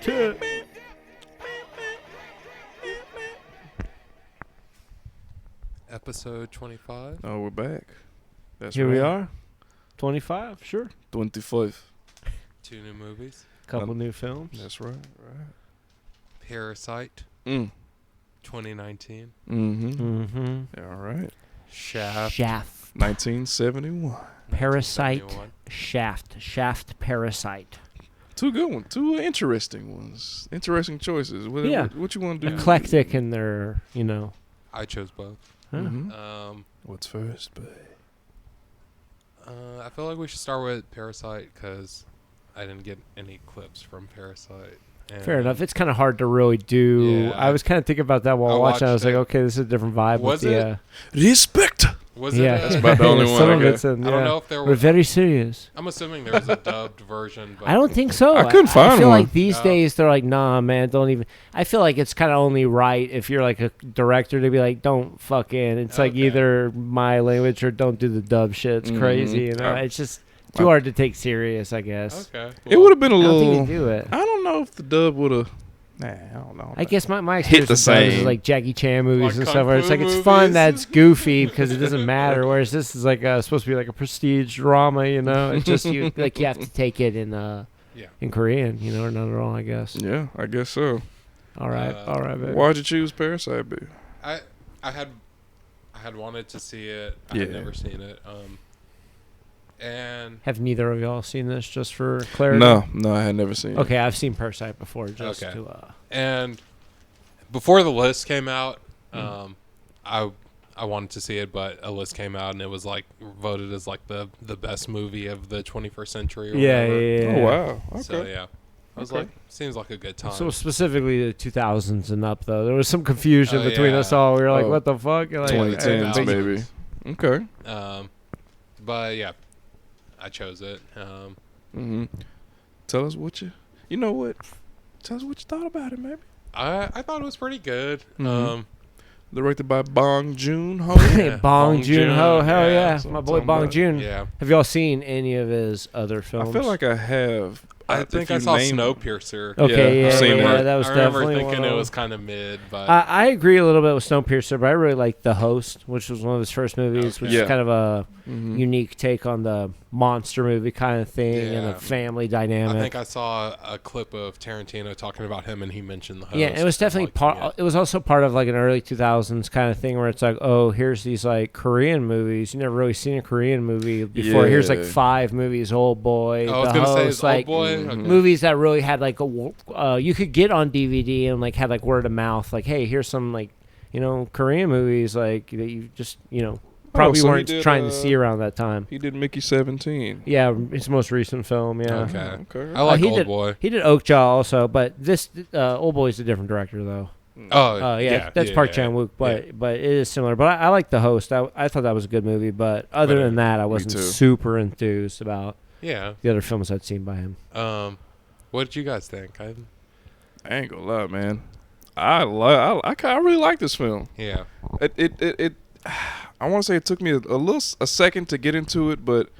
to it. Episode 25. Oh, we're back. That's Here right. we are. 25, sure. 25. 2 new movies. Couple new films. That's right. Right. Parasite, Mm. 2019. Mm-hmm. Mm-hmm. All right. Shaft, 1971. Parasite. 1971. Shaft Parasite. Two good ones. Two interesting ones. Interesting choices. Yeah. What you want to do? Eclectic in their, you know. I chose both. Huh? Mhm. What's first, babe? I feel like we should start with Parasite because I didn't get any clips from Parasite. And Fair enough. It's kind of hard to really do. Yeah, I was kind of thinking about that while I watching. I was watched like, it. okay, this is a different vibe. Was with it? Respect. Was Yeah. it? That's about the only one Some I of got. it's in, I don't yeah. know if there We're was. very serious. I'm assuming there was a dubbed version, but I don't think so. I couldn't find I feel one. like these No. days they're like, nah, man, don't even. I feel like it's kind of only right if you're like a director to be like, don't fucking. It's like Okay. either my language or don't do the dub shit. It's Mhm. crazy, you know. I- It's just too hard to take serious, I guess. Okay. It would have been a I don't little. think you do it. I don't know if the dub would have. Nah, I don't know. I guess my Hit experience the with dubs is same. like Jackie Chan movies Like and kung stuff where it's fu like it's fun, movies. that's goofy because it doesn't matter. Whereas this is like supposed to be like a prestige drama, you know. It's just you like you have to take it in Yeah. in Korean, you know, or not at all. I guess. Yeah, I guess so. All right, all right, baby. Why'd you choose Parasite, babe? I had wanted to see it. I had Yeah. never seen it. And Have neither of y'all seen this? Just for clarity. No, I had never seen it. Okay, I've seen Parasite before. Just Okay. to. and before the list came out, Mm. I wanted to see it, but a list came out and it was like voted as like the best movie of the 21st century. Or Yeah, whatever. yeah, yeah. Oh, wow. Okay. So yeah, I was Okay. like, seems like a good time. So specifically the 2000s and up, though, there was some confusion Oh, between yeah. us all. We were like, Oh. "What the fuck?" Like, 2010s, but- maybe. Okay. But yeah, I chose it. Mm-hmm. Tell us what you know what? Tell us what you thought about it, maybe. I thought it was pretty good. Mhm. Directed by Bong Joon-ho. Yeah. Bong Joon-ho, hell yeah, that's what my I'm boy talking Bong about. Joon. Yeah, Have y'all seen any of his other I films? feel like I have. I If think I you saw name- Snowpiercer. Okay, Yeah, yeah, I've seen yeah, that. that was I remember definitely thinking one it of was them. kind of mid, but I agree a little bit with Snowpiercer, but I really like The Host, which was one of his first movies, which Yeah. is kind of a Mhm. unique take on the monster movie kind of thing and Yeah. a family I dynamic. think I saw a clip of Tarantino talking about him, and he mentioned the host. Yeah, it was definitely part. It was also part of like an early 2000s kind of thing where it's like, oh, here's these like Korean movies. You never really seen a Korean movie before. Here's like Yeah. 5 movies. Old Boy, I was The gonna say, Host, is like Old Boy. Mhm. Okay. movies that really had like you could get on DVD and like had like word of mouth. Like, hey, here's some like Korean movies like that you just probably so he weren't did, trying to see around that time. He did Mickey 17. Yeah, his most recent film. Yeah. Okay. Okay. I like he Old did- Boy. He did Oakjaw also, but this Old Boy's a different director though. Oh, Yeah, that's Park Chan-wook, but it is similar. But I like The Host. I thought that was a good movie, but other than that, I wasn't too. super enthused about Yeah. the other films I'd seen by him. What did you guys think? I ain't gonna lie, man. I really like this film. Yeah. It I want to say it took me a second to get into it, but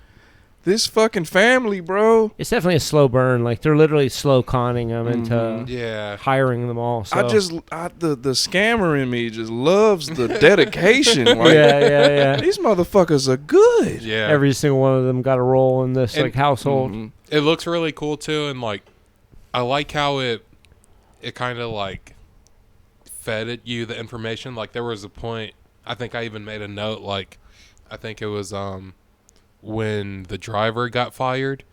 this fucking family, bro. It's definitely a slow burn. Like they're literally slow conning them into Yeah. hiring them all. So. The scammer in me just loves the dedication. Like, yeah. these motherfuckers are good. Yeah. Every single one of them got a role in this And- like household. Mhm. It looks really cool too, and like I like how it kind of like fed you the information. Like there was a point, I think I even made a note, like I think it was when the driver got fired,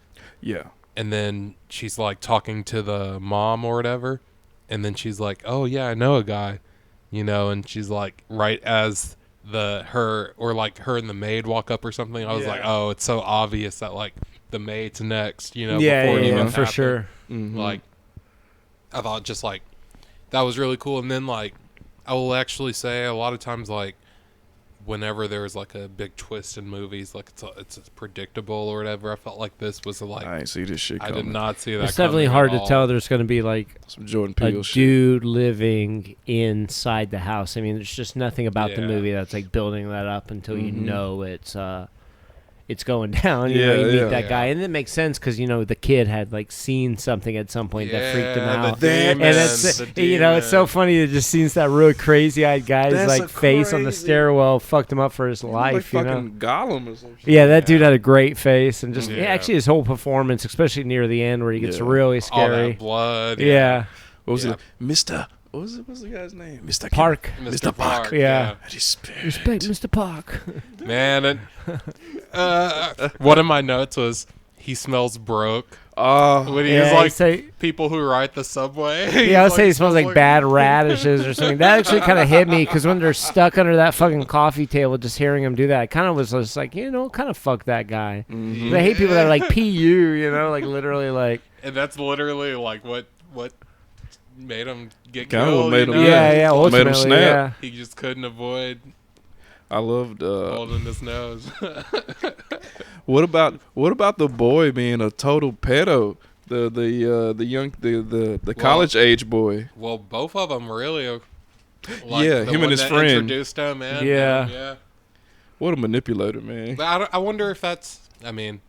Yeah. and then she's like talking to the mom or whatever, and then she's like, oh yeah, I know a guy, and she's like, right as her and the maid walk up or something, I was like, oh, it's so obvious that like the maid's next, before it even for happened. sure. Mhm. Like, I thought just like that was really cool. And then like I will actually say a lot of times like whenever there's like a big twist in movies, like it's predictable or whatever, I felt like this was like I ain't see this shit I coming. did not see that. It's definitely coming hard at to all. tell. There's going to be like Some Jordan a Peele shit. dude living inside the house. I mean, there's just nothing about the Yeah. movie that's like building that up until you Mhm. know it's going down. You Yeah, meet yeah. that Yeah. guy, and it makes sense because the kid had like seen something at some point that freaked him Yeah, out. the And demons, it's the it's so demon. funny to just see that really crazy-eyed guy's That's like a face on the crazy- stairwell fucked him up for his Like life. fucking Gollum or something. Yeah, that dude Yeah. had a great face, and just Yeah. actually his whole performance, especially near the end where he gets Yeah. really All scary. that blood. Yeah, What was Yeah. it? Mr. What was it? What's the guy's name? Mr. Park. Mr. Park. Yeah. Respect. Respect, Mr. Park. Man, one of my notes was he smells broke. Oh, When he Yeah, was he'd like say- people who ride the subway. Yeah, I would say he smells like bad radishes or something. That actually kind of hit me because when they're stuck under that fucking coffee table, just hearing him do that, I kind of was just like, kind of fuck that guy. Mhm. I hate people that are like PU, like literally like. And that's literally like what made him get Kinda killed. what made you him- know? Yeah, Yeah. yeah, Made him ultimately, snap. yeah. He just couldn't avoid I loved. holding his nose. What about the boy being a total pedo? The college age boy. Well, both of them really. Yeah, the him and one his that friend. introduced him, man. Yeah. Yeah. What a manipulator, man. But I wonder if that's. I mean,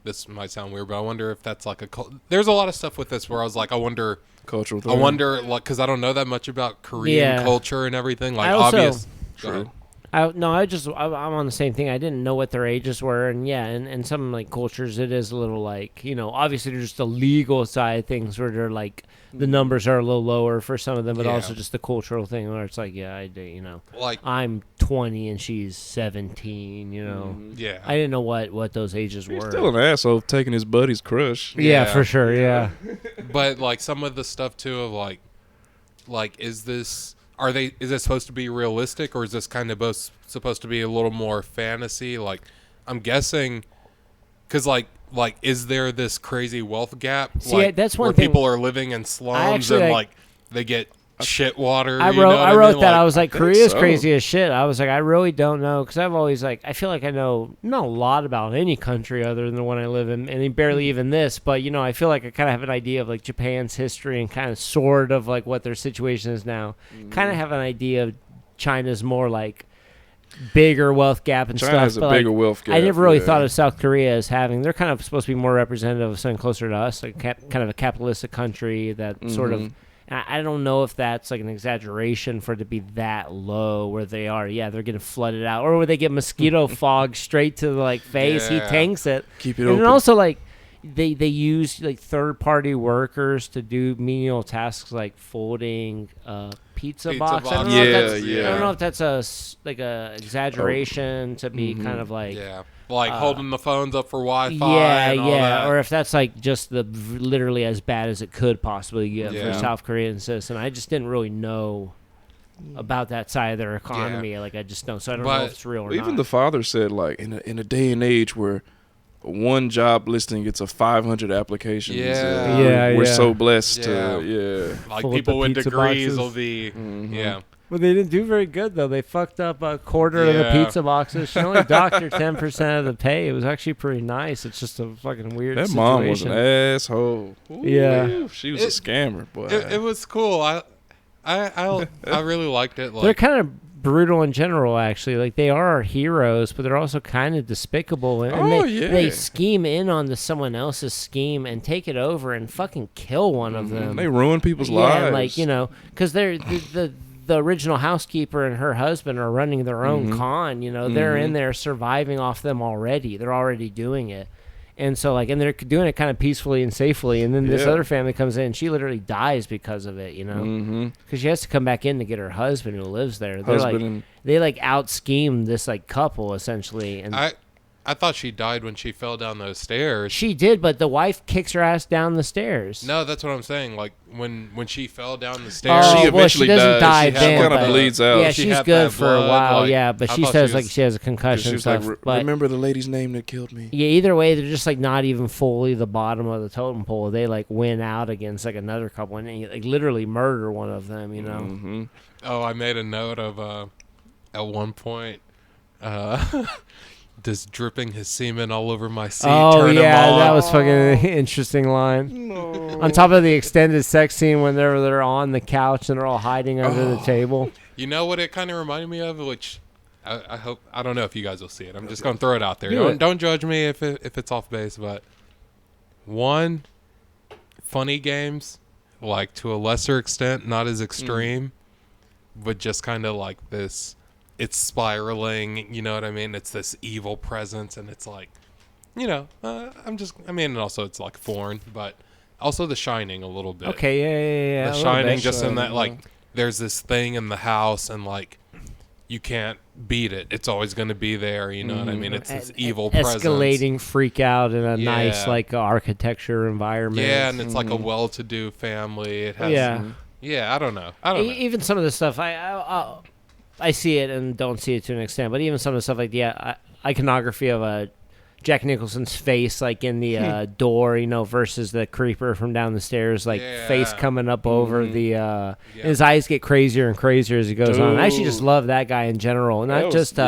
this might sound weird, but I wonder if that's like a. There's a lot of stuff with this where I was like, I wonder, Cultural thing. like, because I don't know that much about Korean Yeah. culture and everything. Like, I also- obvious. Go True. ahead. I'm on the same thing. I didn't know what their ages were, and yeah, in some like cultures, it is a little like obviously there's just the legal side of things where they're like the numbers are a little lower for some of them, but Yeah. also just the cultural thing where it's like, yeah, I do, Like, I'm 20 and she's 17. yeah. I didn't know what those ages He's were. still an asshole taking his buddy's crush. Yeah, Yeah. for sure. Yeah. But like some of the stuff too of like is this supposed to be realistic or is this kind of both supposed to be a little more fantasy? Like I'm guessing because like is there this crazy wealth gap? See, like, that's one where thing- people are living in slums actually, and like- they get shit water. I you wrote know what I wrote mean? that. Like, I was like, think Korea's so. crazy as shit. I was like, I really don't know because I've always I feel like I know not a lot about any country other than the one I live in, and barely even this. But I feel like I kind of have an idea of like Japan's history and kind of sort of like what their situation is now. Kind of have an idea of China's more like bigger wealth gap and China stuff. has a but bigger like, wealth gap. I never really yeah. thought of South Korea as having. They're kind of supposed to be more representative of something closer to us, like kind of a capitalistic country that sort of. Mhm. I don't know if that's like an exaggeration for it to be that low where they are. Yeah, they're getting flooded out, or where they get mosquito fog straight to the like face. He Yeah. tanks it, Keep it and open. then also like they use like third party workers to do menial tasks like folding pizza box. I don't know if Yeah, that's, yeah. I don't know if that's like a exaggeration to be Mhm. kind of like. yeah, like holding the phones up for Wi-Fi. Yeah, and all yeah, that. or if that's like just literally as bad as it could possibly get for Yeah. South Korean citizen. I just didn't really know about that side of their economy. Like I just don't, so I don't know But if it's real or Even not. the father said, like, in a day and age where one job listing gets a 500 applications. Yeah. Yeah, we're yeah. so blessed Yeah. to, like Full with people the with pizza degrees boxes. will be Mhm. yeah. Well, they didn't do very good though. They fucked up a quarter of the Yeah. pizza boxes. She only docked her 10% of the pay. It was actually pretty nice. It's just a fucking weird That situation. mom was an asshole. Ooh, Yeah. she was It- a scammer, boy. It was cool. I really liked it. They're Like kind of brutal in general, actually. Like they are our heroes, but they're also kind of despicable. And Oh, they, yeah. they scheme in onto someone else's scheme and take it over and fucking kill one of them. They ruin people's yeah, lives. and like because they're the original housekeeper and her husband are running their own Mhm. con. They're Mhm. in there surviving off them already. They're already doing it. And so, and they're doing it kind of peacefully and safely. And then this Yeah. other family comes in, and she literally dies because of it, Mhm. because she has to come back in to get her husband who lives there. They're Husband like, and they like out scheme this like couple essentially, and I thought she died when she fell down those stairs. she did, but the wife kicks her ass down the stairs. No, that's what I'm saying. Like when she fell down the stairs. Oh, She well, eventually she doesn't dies. die She then. kinda but- bleeds out. Yeah, She she's had good that for a blood, while. like, Yeah, but I she thought says she like was- she has a she concussion and was like, stuff. but remember the lady's name that killed me? yeah, either way, they're just like not even fully the bottom of the totem pole. They like win out against like another couple and they, like literally murder one of them. Mm-hmm. Oh, I made a note of at one point just dripping his semen all over my seat. Oh turn him yeah, on. that was fucking an interesting line. No. On top of the extended sex scene when they're on the couch and they're all hiding under the table. You know what it kind of reminded me of, which I hope. I don't know if you guys will see it. I'm just gonna throw it out there. Do it. Don't judge me if it's off base, but one, funny games, like to a lesser extent, not as extreme, but just kind of like this. It's spiraling. You know what I mean? It's this evil presence, and it's like, and also it's like foreign, but also The Shining a little bit. Okay, yeah. The Shining, just in that like, there's this thing in the house, and like, you can't beat it. It's always going to be there. You know what I mean? It's this evil presence. Escalating freak out in a nice like architecture environment. Yeah, and it's like a well-to-do family. It has. Yeah, I don't know. Even some of the stuff I see it and don't see it to an extent, but even some of the stuff like the iconography of Jack Nicholson's face, like in the door, versus the creeper from down the stairs, like face coming up over the. And his eyes get crazier and crazier as he goes on. I actually just love that guy in general, not just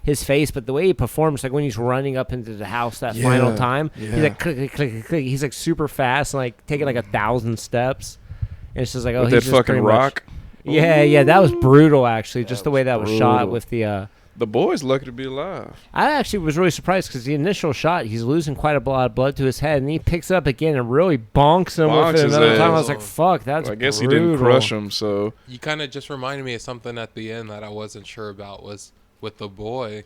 his face, but the way he performs. Like when he's running up into the house that final time, he's like click, click, click, click. He's like super fast, and like taking like 1,000 steps. And it's just like, with he's that just fucking rock. Yeah, that was brutal. Actually, just the way that was shot with the. The boy's lucky to be alive. I actually was really surprised because the initial shot, he's losing quite a lot of blood to his head, and he picks it up again and really bonks him with it another time. I was like, fuck, that's I guess brutal. he didn't crush him, so. You kind of just reminded me of something at the end that I wasn't sure about, was with the boy.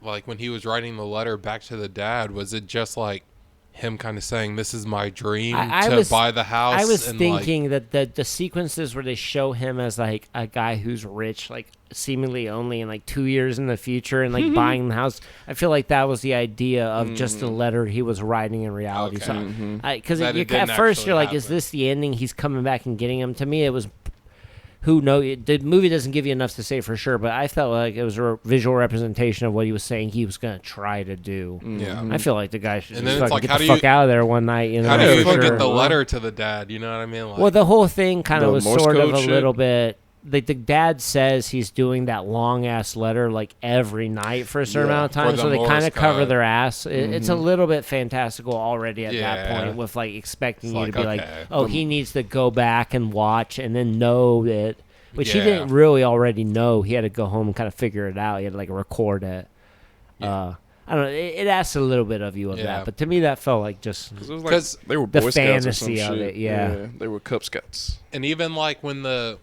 Like, when he was writing the letter back to the dad, was it just like him kind of saying, this is my dream to buy the house? I was thinking that the sequences where they show him as like a guy who's rich, like seemingly only in like 2 years in the future, and like buying the house, I feel like that was the idea of just the letter he was writing in reality. Okay. So, because That at first you're like, happen. is this the ending? He's coming back and getting him. To me, it was. Who knows? The movie doesn't give you enough to say for sure, but I felt like it was a visual representation of what he was saying he was going to try to do. Yeah. I feel like the guy should And just then it's fucking like, get the fuck out of there one night. How do you even for get sure. the letter to the dad? You know what I mean? Like, Well, the whole thing kind of The was Morse sort of code a shit? little bit. Like the dad says he's doing that long ass letter like every night for a certain amount of time, For the so they Morse kind of cover code. their ass. It's a little bit fantastical already at that point, with like expecting It's you like, to be like, okay. oh, he needs to go back and watch and then know it, which he Yeah. didn't really already know. He had to go home and kind of figure it out. He had to like record it. I don't know. It asks a little bit of you of that, but to me that felt like just It was like they were the Boy Scouts or some fantasy of shit. it. Yeah. They were Cub Scouts. and even like when the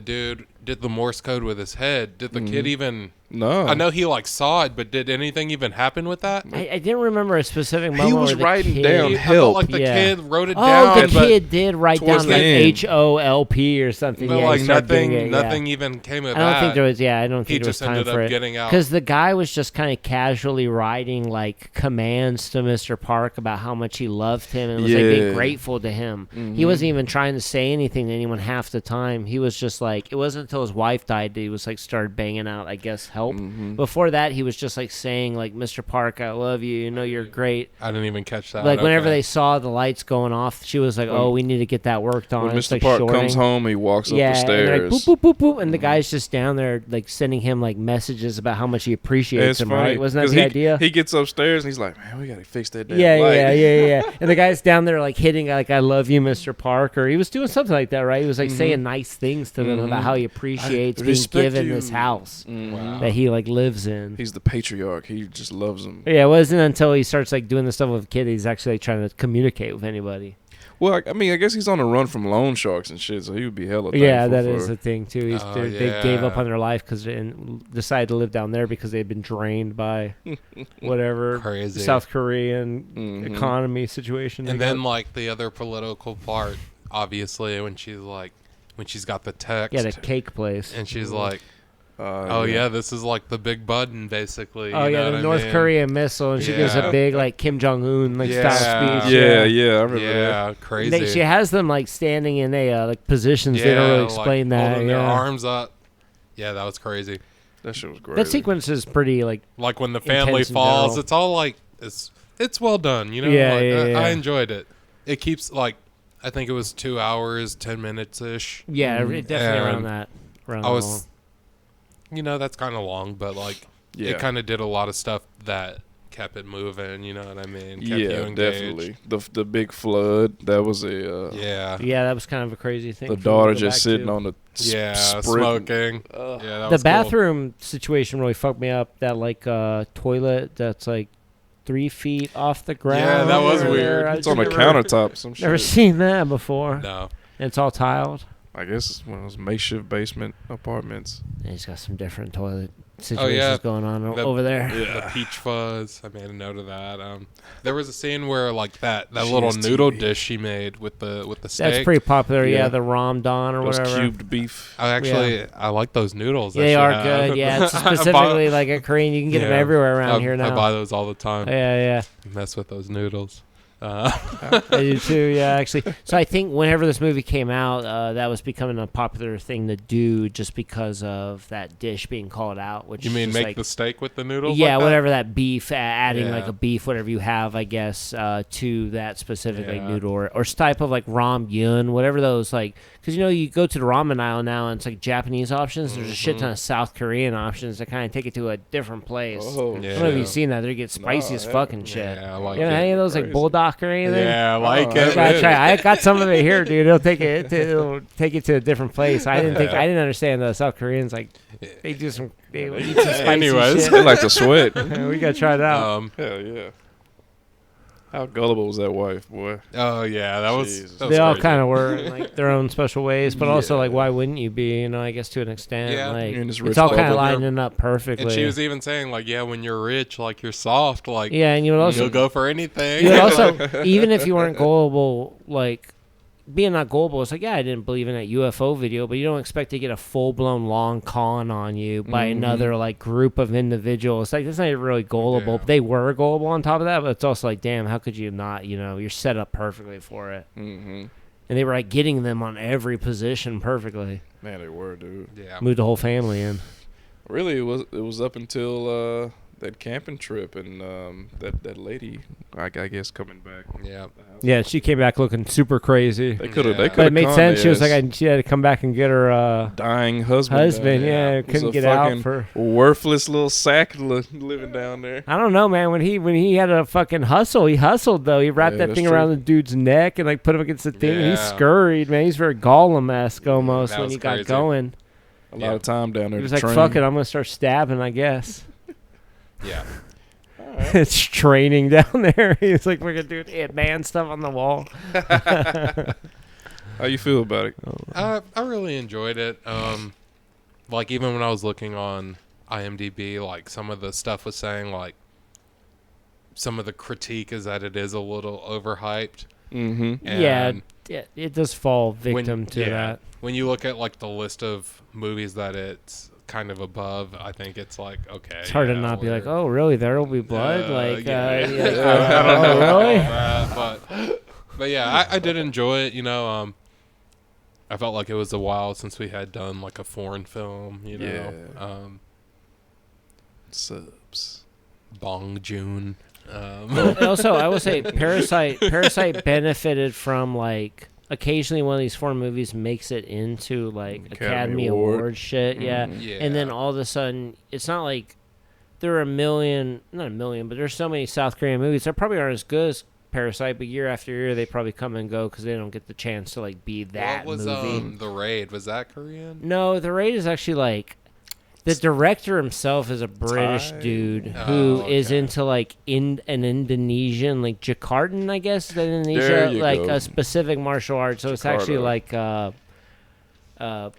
dude did the Morse code with his head, did the kid even? No. I know he like saw it, but did anything even happen with that? I didn't remember a specific moment. He was where the writing kid, down I felt help. like the kid wrote it Oh, down, the but kid did write towards down the like end. HOLP or something. but Yeah, like he started doing nothing, it, yeah. nothing even came of I don't that. think there was. Yeah, I don't He think there was just time ended for up it getting out. because the guy was just kind of casually writing like commands to Mr. Park about how much he loved him and was like being Yeah. grateful to him. He wasn't even trying to say anything to anyone half the time. He was just like, it wasn't until his wife died that he was like started banging out, I guess, help. Before that, he was just like saying like, Mr. Park, I love you. You know you're great. I didn't even catch that. Like whenever Okay. they saw the lights going off, she was like, "Oh, we need to get that worked on." When It's Mr. like Park shorting. comes home, he walks up the And they're stairs. like, boop, boop, boop, boop, and the guy's just down there like sending him like messages about how much he appreciates It's him. funny. Right? Wasn't that 'cause the idea? He gets upstairs and he's like, man, we got to fix that damn Yeah, light. yeah. And the guy's down there like hitting like, "I love you, Mr. Parker." He was doing something like that, right? He was like saying nice things to them about how he appreciates I being respect given you. this house Wow. that he like lives in. He's the patriarch. He just loves them. Yeah, it wasn't until he starts like doing the stuff with a kid he's actually like, trying to communicate with anybody. Well, I mean, I guess he's on the run from loan sharks and shit, so he would be hella Yeah, thankful that is for- the thing too. Oh, They gave up yeah. on their life and decided to live down there because they'd been drained by whatever Crazy. South Korean economy situation. And they then got. like the other political part, obviously, when she's got the text, Yeah, the cake place. and she's like, "Oh yeah, this is like the big button, basically." Oh you know yeah, the what I North mean? Korean missile, and she gives a Yeah. big like Kim Jong Un like style speech. Yeah, yeah, I remember that. Yeah, crazy. She has them like standing in a like positions. They don't really explain like, that. holding their Yeah. arms up. Yeah, that was crazy. That shit was great. That sequence is pretty like Like when the family Intense in falls, general. it's all like it's well done. You know, Yeah, like, yeah, I yeah. enjoyed it. It keeps like I think it was 2 hours 10 minutes ish. yeah, definitely around And that. Around I that was, long. that's kind of long, but like Yeah. it kind of did a lot of stuff that kept it moving. You know what I mean? Kept you Yeah, engaged. definitely. The big flood. That was a. Yeah. Yeah, that was kind of a crazy thing. The for me to daughter go just back sitting to. on the Smoking. Yeah, that The was cool. bathroom situation really fucked me up. That like toilet that's like 3 feet off the ground. Yeah, that was over weird. there. I It's on the never- countertop. Some Never shit. seen that before. No. And it's all tiled. I guess it's one of those makeshift basement apartments. And he's got some different toilet situations yeah. going on The- over there. The peach fuzz. I made a note of that. There was a scene where like that little GSTV. noodle dish she made with the steak. That's pretty popular. Yeah, Yeah. the Ram Don or Those whatever. cubed beef. I like those noodles. that They she are had. good. Yeah, it's I buy- specifically like a Korean. You can get them Yeah. everywhere around I, here now. I buy those all the time. Yeah, Mess with those noodles. I do too. Yeah, actually. So I think whenever this movie came out, that was becoming a popular thing to do, just because of that dish being called out. Which You mean is make like, the steak with the noodles? yeah, like that? whatever that beef, adding Yeah. like a beef, whatever you have, I guess, to that specific like Yeah. noodle or type of like ram yun, whatever those like. Because you go to the ramen aisle now and it's like Japanese options. There's a shit ton of South Korean options that kind of take it to a different place. Oh, I Yeah. don't know if you've seen that. They get spicy as yeah. fucking shit. Yeah, I like You know, any it. of those like Crazy. bulldog or anything? Yeah, I like Oh, it. You gotta try. I got some of it here, dude. It'll take it to a different place. I didn't understand the South Koreans like they eat some spicy Anyways. They shit. like to sweat. We gotta try it out. Hell yeah. How gullible was that wife, boy? Oh yeah, that was. Jesus. That was They all crazy. kind of were in like their own special ways, but also Yeah. like why wouldn't you be? I guess to an extent, Yeah. like You're in this it's rich all kind of bubble. lining up perfectly. And she was even saying like, yeah, when you're rich, like you're soft, like yeah, and you would also you'll go for anything. you would also even if you weren't gullible, like being not gullible, it's like, yeah, I didn't believe in that UFO video, but you don't expect to get a full blown long con on you by another like group of individuals. Like that's not really gullible. Yeah. They were gullible on top of that, but it's also like, damn, how could you not? You're set up perfectly for it, Mm-hmm. and they were like getting them on every position perfectly. Man, they were, dude. yeah. Moved the whole family in. Really, it was up until that camping trip and that lady, I guess, coming back. Yeah. Yeah, she came back looking super crazy. They could have. Yeah. They But could it have. made sense. She was like, she had to come back and get her dying husband. husband. down there. Yeah, Was couldn't a get out fucking for. worthless little sack living down there. I don't know, man. When he had a fucking hustle, he hustled though. He wrapped Yeah, that that's thing true. around the dude's neck and like put him against the thing. And he Yeah. scurried, man. He's very Gollum-esque almost that when was he got crazy. going. A lot of time down there. He was to like, train. "Fuck it, I'm gonna start stabbing." I guess Yeah. it's training down there. He's like, "We're gonna do Ant-Man stuff on the wall." How you feel about it? I really enjoyed it. Like even when I was looking on IMDb, like some of the stuff was saying like some of the critique is that it is a little overhyped. Mm-hmm. And It does fall victim to that. When you look at like the list of movies that it's kind of above, I think it's like okay. It's hard to not be like, "Oh, really? There'll be blood." I don't know know, really. about that, but yeah, I did enjoy it. I felt like it was a while since we had done like a foreign film. Yeah. Subs. Bong Joon. And also, I will say Parasite benefited from like occasionally one of these foreign movies makes it into like Academy Award shit, yeah. Yeah. And then all of a sudden, it's not like there are not a million, but there's so many South Korean movies that probably aren't as good as Parasite, but year after year they probably come and go because they don't get the chance to like be that what was movie. The Raid? Was that Korean? No, The Raid is actually like the director himself is a British Thai. dude who is okay. into like an Indonesian, like Jakartan, I guess, is that There Indonesia, you like go. a specific martial art. So it's actually Jakarta. like,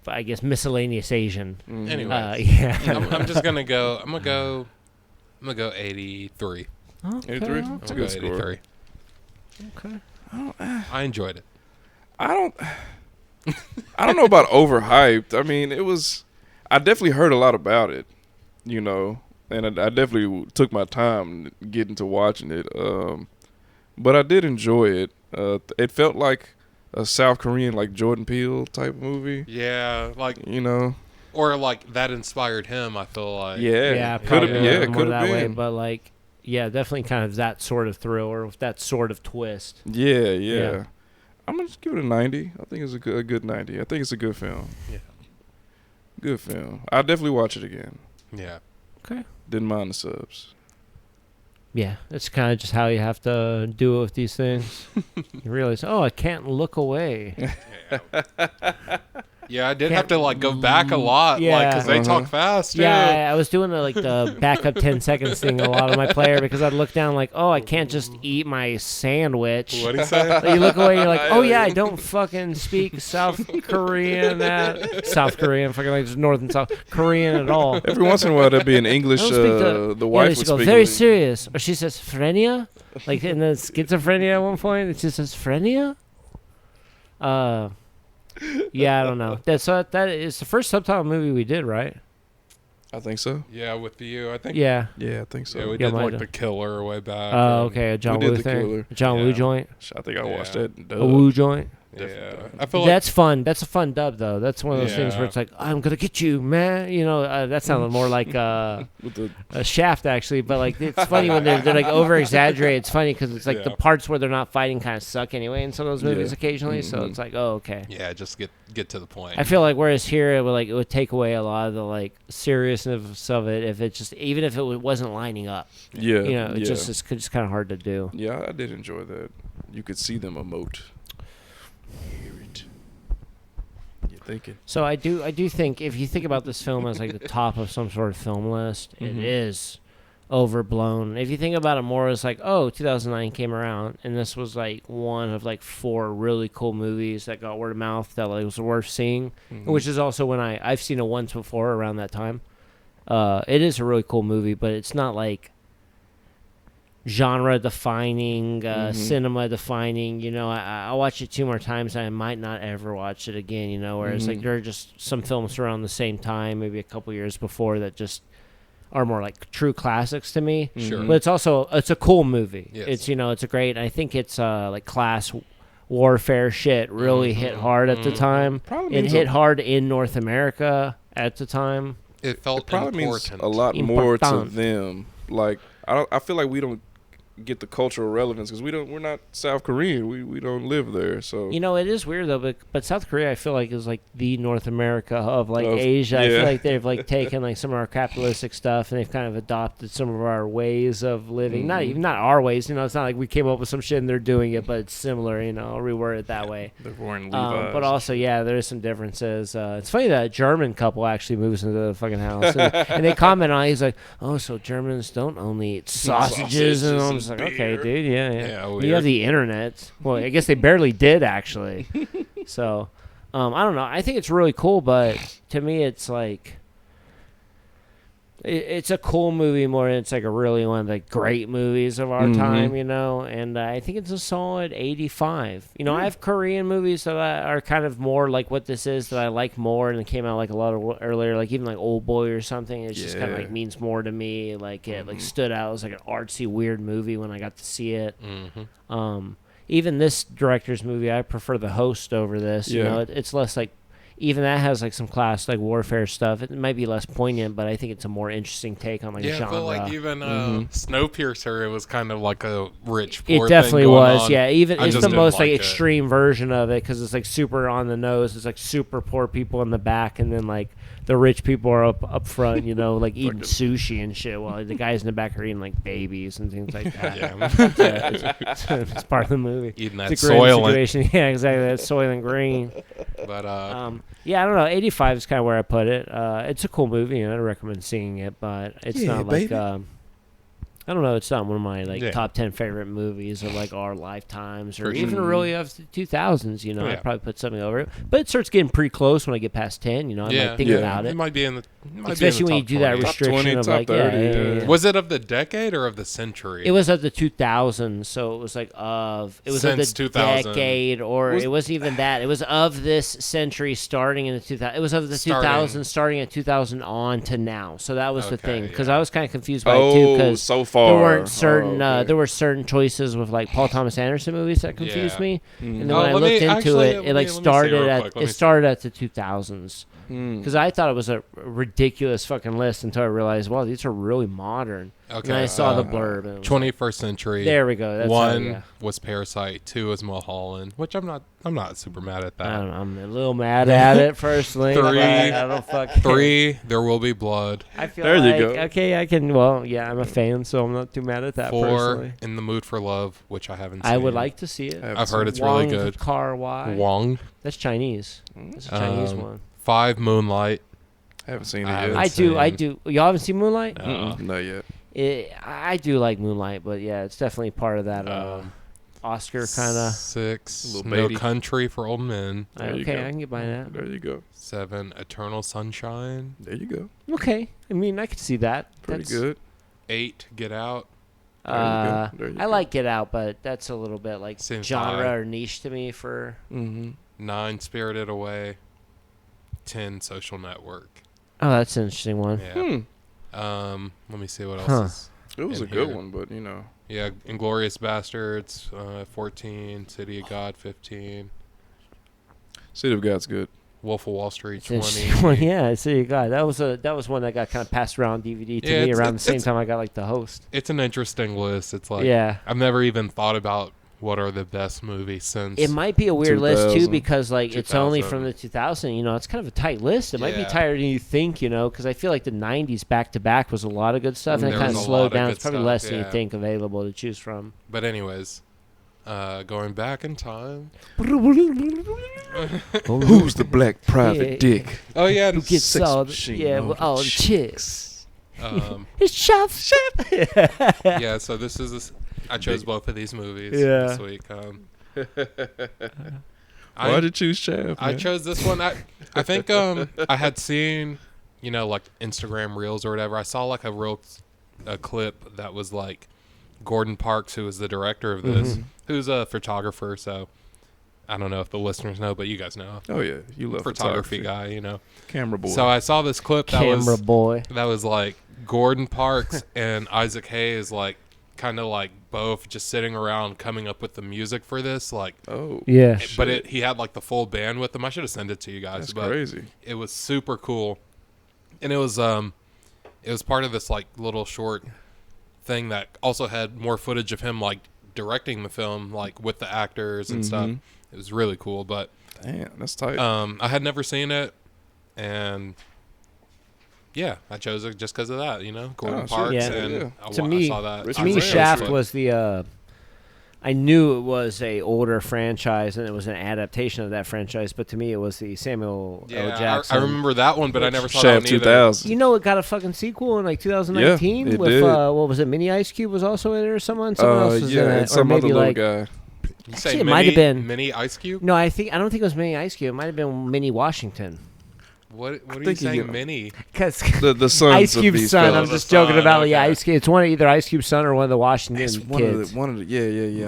I guess miscellaneous Asian. Mm-hmm. Anyway, Yeah. I'm just gonna go. I'm gonna go 83. Okay. 83? I'm It's a gonna good go score. 83. Okay. I enjoyed it. I don't know about overhyped. I mean, I definitely heard a lot about it, and I definitely took my time getting to watching it. But I did enjoy it. It felt like a South Korean, like Jordan Peele type movie, Yeah, like or like that inspired him. I feel like. Yeah, could probably have, more could that have way, been. but like, yeah, definitely kind of that sort of thrill or that sort of twist. Yeah. Yeah. I'm gonna just give it a 90. I think it's a good 90. I think it's a good film. Yeah. Good film. I'll definitely watch it again. Yeah. Okay. Didn't mind the subs. Yeah, it's kind of just how you have to do it with these things. You realize, oh, I can't look away. Yeah, I did Can't have to like go back a lot, yeah. because they talk fast. Too. Yeah, I was doing the backup 10 seconds thing a lot on my player because I'd look down like, oh, I can't just eat my sandwich. What do you say? Like, you look away and you're like, oh yeah, I don't fucking speak South Korean, South Korean, fucking like just North and South Korean at all. Every once in a while, there'd be an English. I don't speak The wife she would goes speak. very English. serious, or she says phrenia, like in the schizophrenia at one point, and she says phrenia. Yeah, I don't know. That is the first subtitle movie we did, right? I think so. Yeah, with you, I think. Yeah. Yeah, I think so. Yeah, we Yeah, did mine like did. The Killer way back. Oh, and- okay, a John We did Woo The thing, Killer. a John Woo Yeah. joint, I think I watched Yeah. that. a Woo joint. Yeah, Definitely. I feel like That's fun. That's a fun dub, though. That's one of those things where Yeah. it's like, I'm gonna get you, man. You know, that sounded more like With the a Shaft, actually. But like, it's funny when they're like over exaggerated. It's funny because it's like the Yeah. parts where they're not fighting kind of suck anyway in some of those movies Yeah. occasionally. So Mhm. it's like, oh, okay. yeah, just get to the point. I feel like whereas here it would take away a lot of the like seriousness of it if it just even if it wasn't lining up. yeah, You know, yeah. it's just kind of hard to do. Yeah, I did enjoy that. You could see them emote. Hear it. You're thinking. So I do think if you think about this film as like the top of some sort of film list, it Mhm. is overblown. If you think about it more as like, oh, 2009 came around and this was like one of like 4 really cool movies that got word of mouth that like was worth seeing, Mhm. which is also when I've seen it once before around that time. It is a really cool movie, but it's not like genre defining, Mhm. cinema defining. You know, I'll watch it 2 more times and I might not ever watch it again, you know, whereas like Mhm. there are just some films around the same time, maybe a couple years before, that just are more like true classics to me. Sure. Mhm. But it's a cool movie. Yes. It's, you know, it's a great, I think it's like class warfare shit really hit hard at the Mhm. time. Probably It means hit a- hard in North America at the time. It felt It probably important. means a lot more to Important. them. Like I feel like we don't get the cultural relevance because we're not South Korean. We don't live there. So You know, it is weird though, but South Korea I feel like is like the North America of like Of- Asia. I feel yeah. like they've like taken like some of our capitalistic stuff and they've kind of adopted some of our ways of living. Not Mhm. even not our ways, you know, it's not like we came up with some shit and they're doing it, but it's similar, you know, I'll reword it that way. they're wearing Levi's. But also, yeah, there is some differences. It's funny that a German couple actually moves into the fucking house, and they comment on it. He's like, "Oh, so Germans don't only eat sausages?" And I'm just like, "Okay, beer." dude, yeah. Yeah, You weird. have the internet. Well, I guess they barely did actually. So, I don't know. I think it's really cool, but to me, it's like. It's a cool movie more than it's like a really one of the great movies of our Mhm. time, you know, and I think it's a solid 85. You know, I have Korean movies that are kind of more like what this is that I like more and it came out like a lot of earlier, like even like Old Boy or something. It's just kind of Yeah. like means more to me. Like it like Mhm. stood out as like an artsy, weird movie when I got to see it. Mm-hmm. Even this director's movie, I prefer The Host over this. You Yeah. know, it's less like, even that has like some class like warfare stuff. It might be less poignant, but I think it's a more interesting take on like a Yeah, I genre. feel like even Mhm. Snowpiercer, it was kind of like a rich It poor definitely thing going was, on. yeah. Even I it's just the didn't most like like it. extreme version of it because it's like super on the nose. It's like super poor people in the back, and then like the rich people are up front. You know, like eating the- sushi and shit, while the guys in the back are eating like babies and things like that. Yeah. It's part of the movie. Eating that It's a great soil. situation. Yeah, exactly. That soil and green. But Yeah, I don't know. 85 is kind of where I put it. It's a cool movie, and I recommend seeing it, but it's Yeah, not like baby. I don't know. It's not one of my like Yeah. top 10 favorite movies of like our lifetimes, or For even sure. really of the 2000s. You know, Oh, I'd yeah. probably put something over it, but it starts getting pretty close when I get past 10. You know, I might think Yeah. about It it, might be in the especially when you do that Top restriction 20, of top like 30, yeah. Was it of the decade or of the century? It was of the 2000s, so it was like it was Since of the 2000. decade, or it wasn't even that. It was of this century starting in the 2000. It was of the Starting. 2000s starting at 2000 on to now. So that was the Okay, thing, because yeah. I was kind of confused by it too, Oh, because so far there weren't certain Oh, okay. there were certain choices with like Paul Thomas Anderson movies that confused Yeah. me, Mm. and then Oh, when I let looked me- into actually, it, let it like me see started real at quick. Let me see. started at the 2000s. Mm. Because I thought it was a ridiculous fucking list until I realized, wow, these are really modern. Okay. And I saw the blurb. And it was 21st Century. there we go. That's One was Parasite. 2 was Mulholland, which I'm not super mad at that. I'm a little mad at it personally. 3. but I don't fucking 3, There Will Be Blood. I feel There you like, go. okay, I can. Well, yeah, I'm a fan, so I'm not too mad at that. 4, personally, In the Mood for Love, which I haven't seen. I would like to see it. I've heard it's Wong really good. Kar-wai. Wong. That's Chinese. That's a Chinese one. 5, Moonlight. I haven't seen it I yet. haven't I do. Y'all haven't seen Moonlight? Not yet. I do like Moonlight, but yeah, it's definitely part of that Oscar kind of. 6, Little No baby. Country for Old Men. There you Okay, go. I can get by that. There you go. 7, Eternal Sunshine. There you go. Okay, I mean, I could see that. Pretty That's, good. 8, Get Out. There you go. There you I go. like Get Out, but that's a little bit like Same genre vibe. or niche to me for. Mm-hmm. 9, Spirited Away. 10, Social Network. Oh, that's an interesting one. Yeah. Let me see what else Huh. is. It was in a good here. one, but you know. Yeah, Inglorious Bastards, 14, City of God, 15, City of God's good. Wolf of Wall Street, It's an 20. interesting one. Yeah, I see you got that was one that got kind of passed around DVD to Yeah, me it's- around the same it's- time I got like the host. It's an interesting list. It's like, Yeah. I've never even thought about what are the best movies since. It might be a weird list too 2000. because like it's only 2000. from the 2000. You know, it's kind of a tight list. It might be Yeah. tighter than you think. You know, because I feel like the 90s back to back was a lot of good stuff, and it There kind was of a slowed lot of down. good It's probably stuff, less than you yeah. think available to choose from. But anyways, going back in time. Who's the black private Yeah. dick? Oh yeah, Who gets Sex all machine yeah, on well, all the the chicks. um, It's chef. yeah. So this is I chose both of these movies Yeah. this week. Why'd you choose Shaft? I man? chose this one. I think I had seen, like Instagram reels or whatever. I saw like a clip that was like Gordon Parks, who was the director of this, who's a photographer. So I don't know if the listeners know, but you guys know. Oh yeah, you love Photography guy, camera boy. So I saw this clip that Camera boy. was like Gordon Parks and Isaac Hayes like kind of like both just sitting around coming up with the music for this like. Oh Yeah. But he had like the full band with him. I should have sent it to you guys. that's but crazy. It was super cool, and it was part of this like little short thing that also had more footage of him like directing the film like with the actors and stuff. It was really cool, but Damn, that's tight. I had never seen it, and yeah, I chose it just because of that. Gordon shit. Parks, Yeah. and Yeah. I, To I me- saw that. Rich To I me, was Moran. Shaft like, was the. I knew it was a older franchise and it was an adaptation of that franchise, but to me it was the Samuel L. Yeah, Jackson. I remember that one, but I never saw that Shaft one either. 2000. You know, it got a fucking sequel in like 2019 Yeah, it with did. what was it? Mini Ice Cube was also in it, or someone else was yeah, in it, and or some other maybe little like guy. You Actually, say it might have been- Mini Ice Cube. no, I don't think it was Mini Ice Cube. It might have been Mini Washington. What are you think he saying, get- Mini? Because The sons Ice of Cube's these son. I'm fellas. just The joking son, about yeah, okay. Ice Cube. It's either Ice Cube's son or one of the Washington It's kids. one of the yeah. I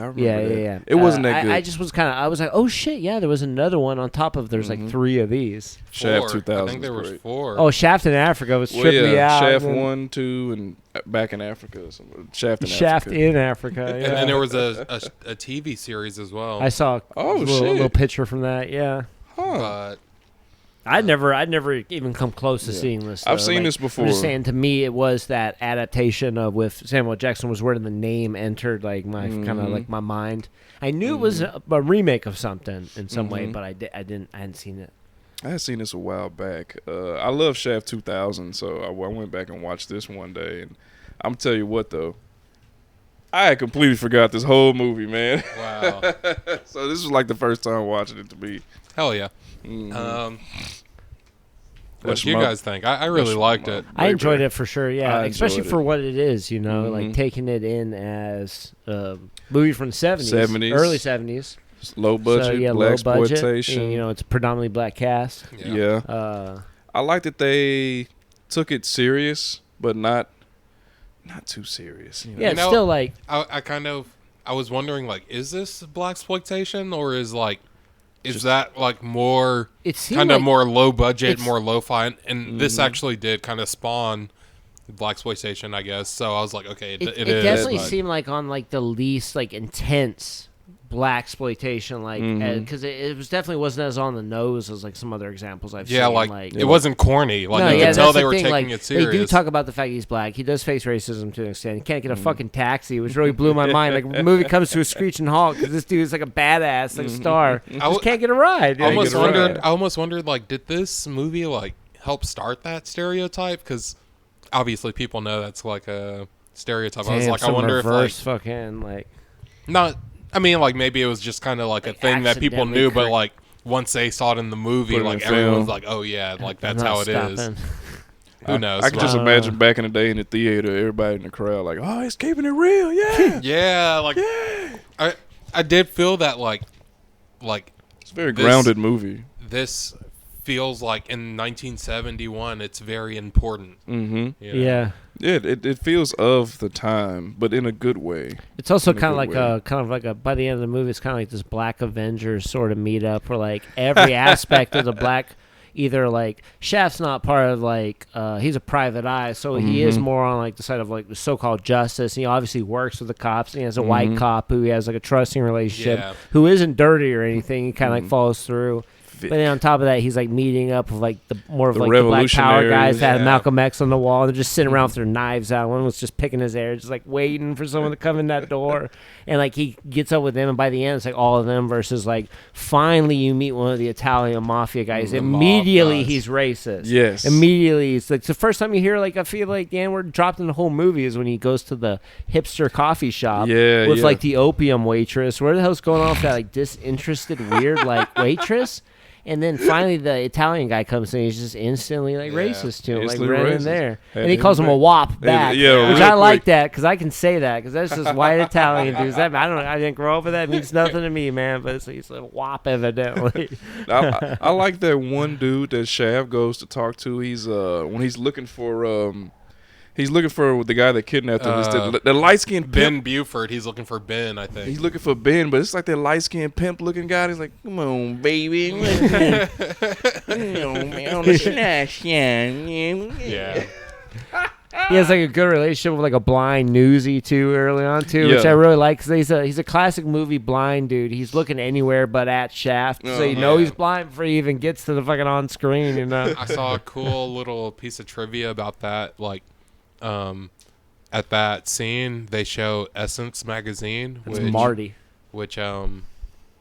remember Yeah, that. yeah. It wasn't that good. I just was I was like, oh shit, yeah, there was another one on top of. There's like 3 of these. Shaft 4. 2000. I think there was great. 4. Oh, Shaft in Africa was Well, tripping me out. Shaft and then 1, 2, and back in Africa. Or something. Shaft in Shaft Africa. in Africa. Yeah. And then there was a TV series as well. I saw Oh, a little, shit. little picture from that. Yeah, Huh. But I'd never even come close to Yeah. seeing this. I've though. seen Like, this before. I'm just saying, to me, it was that adaptation of with Samuel Jackson was where the name entered like my kind of like my mind. I knew it was a remake of something in some way, but I hadn't seen it. I had seen this a while back. I love Shaft 2000, so I went back and watched this one day. And I'm tell you what, though, I had completely forgot this whole movie, man. wow, So this was like the first time watching it to me. hell yeah. Mhm. What That's did you my- guys think? I really that's liked my- it. I enjoyed it for sure. Yeah, I especially enjoyed for it. what it is. You know, like Mhm. taking it in as a movie from the 70s, 70s. early 70s. Low budget, so, yeah, black low budget. exploitation. You know, it's a predominantly black cast. Yeah. I like that they took it serious, but not too serious. You know? Yeah, You it's know, still like I was wondering like, is this black exploitation or is that like more it seemed kind of like more low budget, it's- more lo-fi, and this actually did kind of spawn black exploitation, I guess. So I was like, okay, it is. definitely but- seemed like on like the least like intense black exploitation, like because it was definitely wasn't as on the nose as like some other examples I've seen. Like it wasn't corny. Like no, you could tell they were taking like, it serious. They do talk about the fact he's black. He does face racism to an extent. He can't get a fucking taxi, which really blew my mind. Like the movie comes to a screeching halt because this dude's like a badass, like star. Just can't get a ride. I almost wondered, like, did this movie like help start that stereotype? Because obviously people know that's like a stereotype. Damn, I was like, I wonder if like fucking like not. I mean, like maybe it was just kind of like a thing that people knew, but like once they saw it in the movie, like everyone's like, "Oh yeah, like that's how it is." Who knows? I can just imagine back in the day in the theater, everybody in the crowd like, "Oh, he's keeping it real, yeah, yeah." Like, yeah. I did feel that like it's a very grounded movie. This feels like in 1971, it's very important. Mm-hmm. You know? Yeah. Yeah, it feels of the time, but in a good way. It's also kind of like a by the end of the movie, it's kind of like this Black Avengers sort of meetup where like every aspect of the black, either like Shaft's not part of like he's a private eye, so he is more on like the side of like the so-called justice. And he obviously works with the cops. And he has a white cop who he has like a trusting relationship, who isn't dirty or anything. He kind of like follows through. But then on top of that, he's like meeting up with like the Black Power guys that had Malcolm X on the wall. They're just sitting around with their knives out. One was just picking his hair, just like waiting for someone to come in that door. And like he gets up with them, and by the end, it's like all of them versus like finally you meet one of the Italian mafia guys. Immediately he's racist. Yes. Immediately it's like the first time you hear like I feel like the N-word dropped in the whole movie is when he goes to the hipster coffee shop with like the opium waitress. Where the hell's going on with that like disinterested weird like waitress? And then finally the Italian guy comes in. He's just instantly like racist to him, like right in there. And he calls him a wop back, which I like that because I can say that because that's just white Italian dudes. That I don't know. I didn't grow up with that. It means nothing to me, man. But he's a wop evidently. I like that one dude that Shaft goes to talk to. He's when he's looking for the guy that kidnapped him. It's the light-skinned Ben Buford. He's looking for Ben, I think. He's looking for Ben, but it's like that light-skinned pimp-looking guy. He's like, come on, baby. On the snash, yeah. He has like a good relationship with like a blind newsie too early on too, which I really like because he's a classic movie blind dude. He's looking anywhere but at Shaft, so you know he's blind before he even gets to the fucking on screen. You know. I saw a cool little piece of trivia about that, like. At that scene, they show Essence magazine, which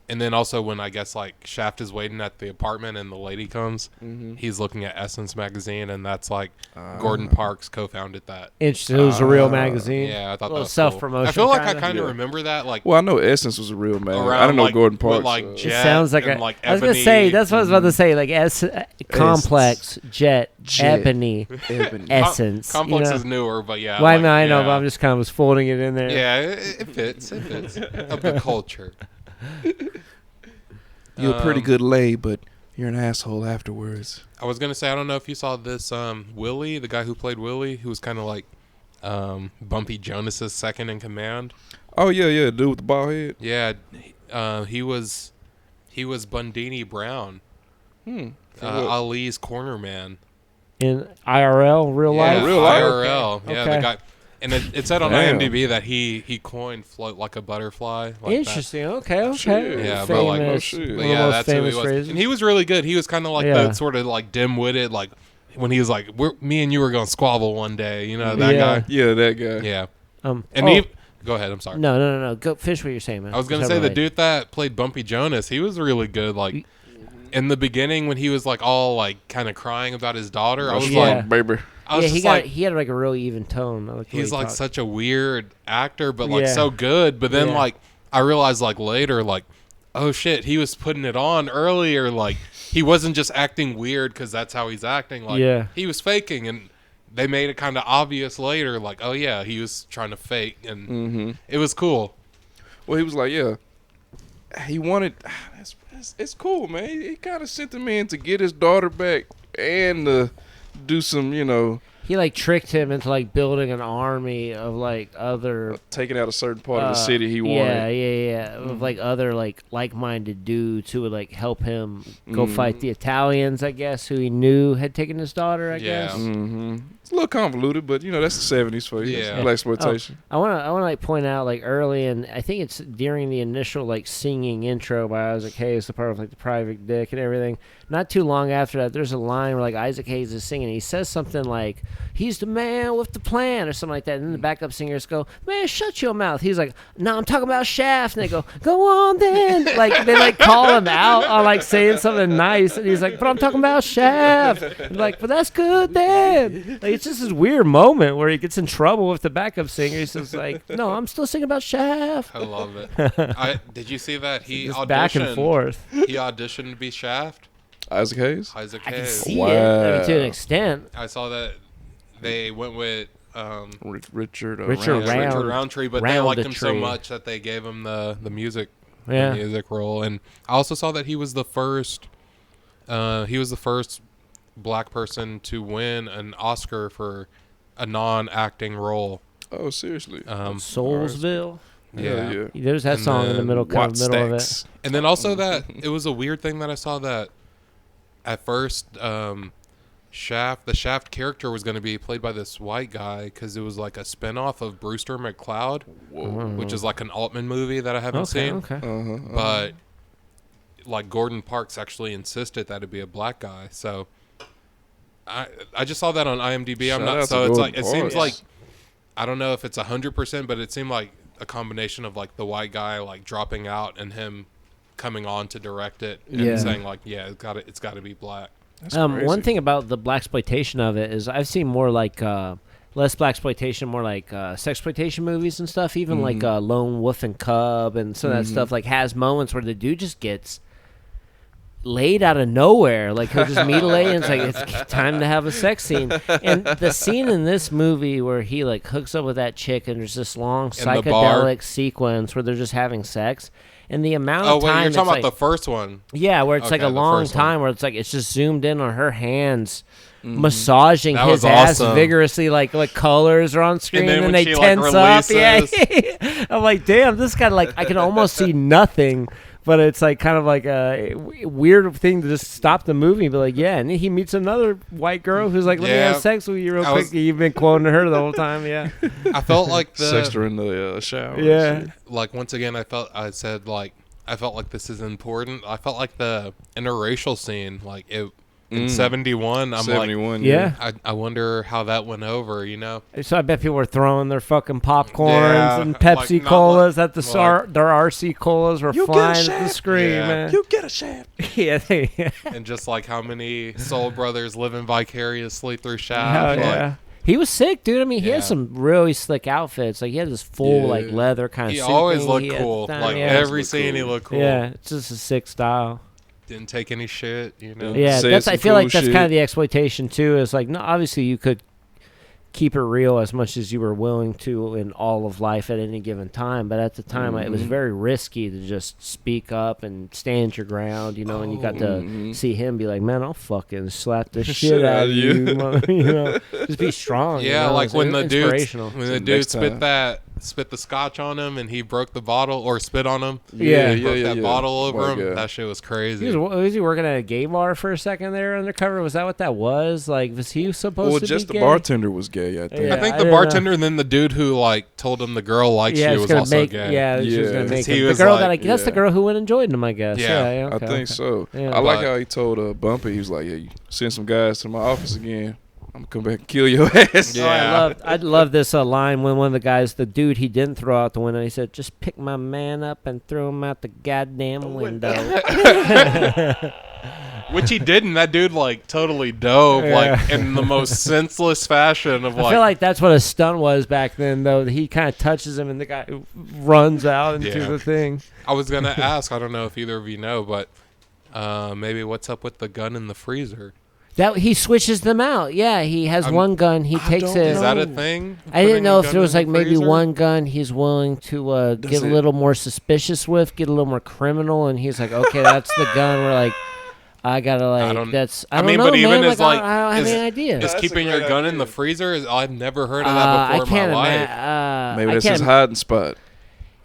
and then also when I guess like Shaft is waiting at the apartment and the lady comes, he's looking at Essence magazine, and that's like Gordon Parks co-founded that. Interesting. It was a real magazine. Yeah, I thought that was self-promotion. Cool. I feel like I kind of remember that. Like, well, I know Essence was a real magazine. I don't know Gordon Parks. Like Jet it sounds like and like I was gonna say that's what I was about to say. Like Complex, Jet, Ebony, Essence. Complex is newer, but yeah. Well, I know, but I'm just kind of was folding it in there. Yeah, it fits. It fits of the culture. You're a pretty good lay, but you're an asshole afterwards. I was gonna say I don't know if you saw this Willie, the guy who played Willie, who was kind of like Bumpy Jonas's second in command. Oh yeah, dude with the bald head. Yeah, he was Bundini Brown, Ali's corner man in IRL, real life. IRL. Okay. Yeah, the guy. And it said on IMDb that he coined "float like a butterfly." Like interesting. That. Okay. Yeah, famous, but like, yeah, that's who he was. Phrases. And he was really good. He was kind of like the sort of like dim-witted, like when he was like, "Me and you were gonna squabble one day," you know that guy. Yeah, that guy. Yeah. Go ahead. I'm sorry. No. Go finish what you're saying, man. I was gonna say the dude that played Bumpy Jonas, he was really good. Like in the beginning when he was like all like kind of crying about his daughter, I was like, baby. He had like a really even tone. He's like such a weird actor, but like so good. But then like I realized like later, like, oh shit, he was putting it on earlier. Like he wasn't just acting weird because that's how he's acting. Like he was faking, and they made it kind of obvious later. Like, oh yeah, he was trying to fake, and it was cool. Well, he was like, he wanted. It's cool, man. He kind of sent him in to get his daughter back and do some, he like tricked him into like building an army of like other taking out a certain part of the city he wanted. Yeah. Of like other like-minded dudes who would like help him go fight the Italians, I guess, who he knew had taken his daughter. I guess. Mm-hmm. It's a little convoluted, but that's the '70s for you. Yeah, blaxploitation. I want to like point out like early, and I think it's during the initial like singing intro by Isaac Hayes, the part of like the private dick and everything. Not too long after that, there's a line where like Isaac Hayes is singing. He says something like, "He's the man with the plan," or something like that. And then the backup singers go, "Man, shut your mouth." He's like, "No, I'm talking about Shaft." And they go on then. Like they like call him out on like saying something nice, and he's like, "But I'm talking about Shaft." And like, "But that's good then." Like, it's just this weird moment where he gets in trouble with the backup singer. He's just like, "No, I'm still singing about Shaft." I love it. Did you see that he auditioned back and forth? He auditioned to be Shaft. Isaac Hayes. I can see it. I mean, to an extent. I saw that they went with Richard Roundtree, but they liked him so much that they gave him the music role. And I also saw that he was the first black person to win an Oscar for a non-acting role. Oh, seriously? Soulsville. Yeah. There's that song in the middle of it. And then also that it was a weird thing that I saw that at first the Shaft character was going to be played by this white guy because it was like a spinoff of Brewster McCloud, which is like an Altman movie that I haven't seen. Okay. But like Gordon Parks actually insisted that it be a black guy. So I just saw that on IMDb. It seems like, I don't know if it's 100%, but it seemed like a combination of like the white guy like dropping out and him coming on to direct it and saying like, yeah, it's got to be black. One thing about the blaxploitation of it is I've seen more like less blaxploitation, more like sexploitation movies and stuff. Even like Lone Wolf and Cub and some of that stuff like has moments where the dude just gets laid out of nowhere. Like he'll just meet a lady and it's like it's time to have a sex scene. And the scene in this movie where he like hooks up with that chick and there's this long psychedelic sequence where they're just having sex. And the amount of time. Oh, wait, you're talking about the first one. Yeah, where it's like a long time where it's like it's just zoomed in on her hands massaging his ass vigorously, like colors are on screen and they tense up. Yeah. I'm like, damn, this guy, like, I can almost see nothing. But it's like kind of like a weird thing to just stop the movie and be like, yeah. And then he meets another white girl who's like, let me have sex with you real quick. You've been quoting her the whole time, yeah. I felt like sexed her in the shower. Yeah. Like, once again, I felt like this is important. I felt like the interracial scene, like it. In 71, I'm 71, like, yeah. I wonder how that went over, you know? So I bet people were throwing their fucking popcorns and Pepsi Colas at their RC Colas were flying at the screen, man. You get a Shaft. Yeah. And just like how many Soul Brothers living vicariously through Shaft. Yeah. He was sick, dude. I mean, he had some really slick outfits. Like, he had this full, like, leather kind of suit. He always looked cool. Like, every scene he looked cool. Yeah, it's just a sick style. Didn't take any shit, you know. Yeah, I feel like that's kind of the exploitation too. Is like, no, obviously you could keep it real as much as you were willing to in all of life at any given time, but at the time it was very risky to just speak up and stand your ground, you know. And you got to see him be like, "Man, I'll fucking slap the shit out of you," you know. Just be strong. Yeah, you know? Like when the dude spit the scotch on him and he broke the bottle or spit on him. Broke that bottle over him. That shit was crazy. Was he working at a gay bar for a second there undercover? Was that what that was? Like, was he supposed to be just gay? The bartender was gay, I think. Yeah, I think the bartender and then the dude who like told him the girl likes you was also gay. Yeah, she was gonna make him. The girl that's the girl who went and joined him, I guess. Yeah, I think so. Yeah. I like how he told Bumpy, he was like, "Yeah, you send some guys to my office again, I'm gonna come back and kill your ass." Yeah, I love this line when one of the guys, the dude he didn't throw out the window, he said, "Just pick my man up and throw him out the goddamn window." Which he didn't. That dude like totally dove like in the most senseless fashion of like. I feel like that's what a stunt was back then, though. He kind of touches him and the guy runs out into the thing. I was gonna ask. I don't know if either of you know, but maybe what's up with the gun in the freezer? That he switches them out. Yeah, he has one gun. He takes it. Is that a thing? I didn't know if there was like maybe one gun he's willing to get a little more suspicious with, get a little more criminal, and he's like, okay, that's the gun. We're like, I gotta like. I don't- That's. I I don't mean, know, but man. even Like, as, like, I don't have is- any idea. Is That's a keeping your great gun in idea. the freezer? I've never heard of that I before in can't my life. Maybe I that's can't. his hiding spot.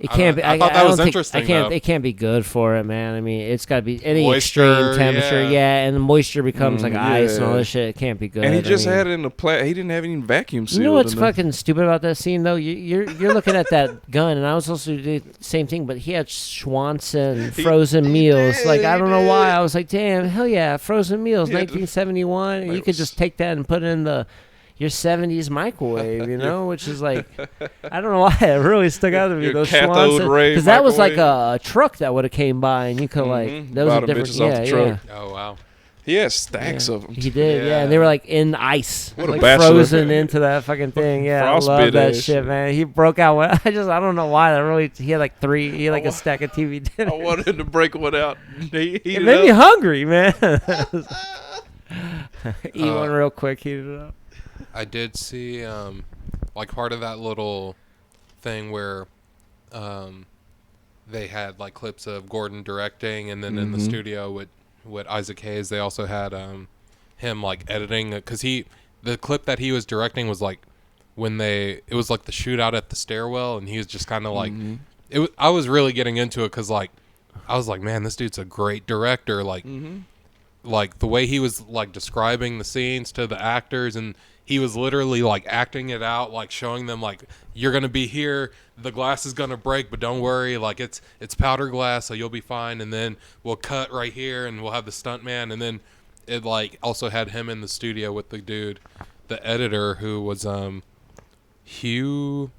It can't be. I thought that don't was think, interesting, I can't. though. It can't be good for it, man. I mean, it's got to be any Moisture, extreme temperature. yeah. Yeah, and the moisture becomes like ice and all yeah. this shit. It can't be good. And he I just mean, had it in the he didn't have any vacuum seal. You know what's fucking stupid about that scene though? You're looking at that gun, and I was also doing the same thing, but he had Schwanson frozen meals. did, Like I don't know why. did. I was like, damn, hell yeah, frozen meals, Yeah, 1971. And you could just take that and put it in your 70s microwave, you know, which is like, I don't know why it really stuck out to me. Your Those cathode Schwanson, ray because that was like microwave. a truck that would have came by, and you could like that was a Bottom different, bitches off the truck. Oh wow. He has stacks of them. He did, yeah. Yeah. And they were like in ice, What a like bachelor. frozen into that fucking thing. Yeah, I love Frostbite that ass shit, shit. man. He broke out. I don't know why. That really, he had like three. He had like a stack of TV I dinners. wanted him to break one out. Heat It it made me up. hungry, man. Eat one real quick, heat it up. I did see like part of that little thing where they had like clips of Gordon directing, and then in the studio with Isaac Hayes, they also had him like editing, because the clip that he was directing was like when it was like the shootout at the stairwell, and he was just kind of like I was really getting into it because like I was like, man, this dude's a great director. Like like the way he was like describing the scenes to the actors, and he was literally like acting it out, like showing them like, you're gonna be here, the glass is gonna break, but don't worry, like it's powder glass, so you'll be fine. And then we'll cut right here, and we'll have the stuntman, and then it like also had him in the studio with the dude, the editor, who was Hugh.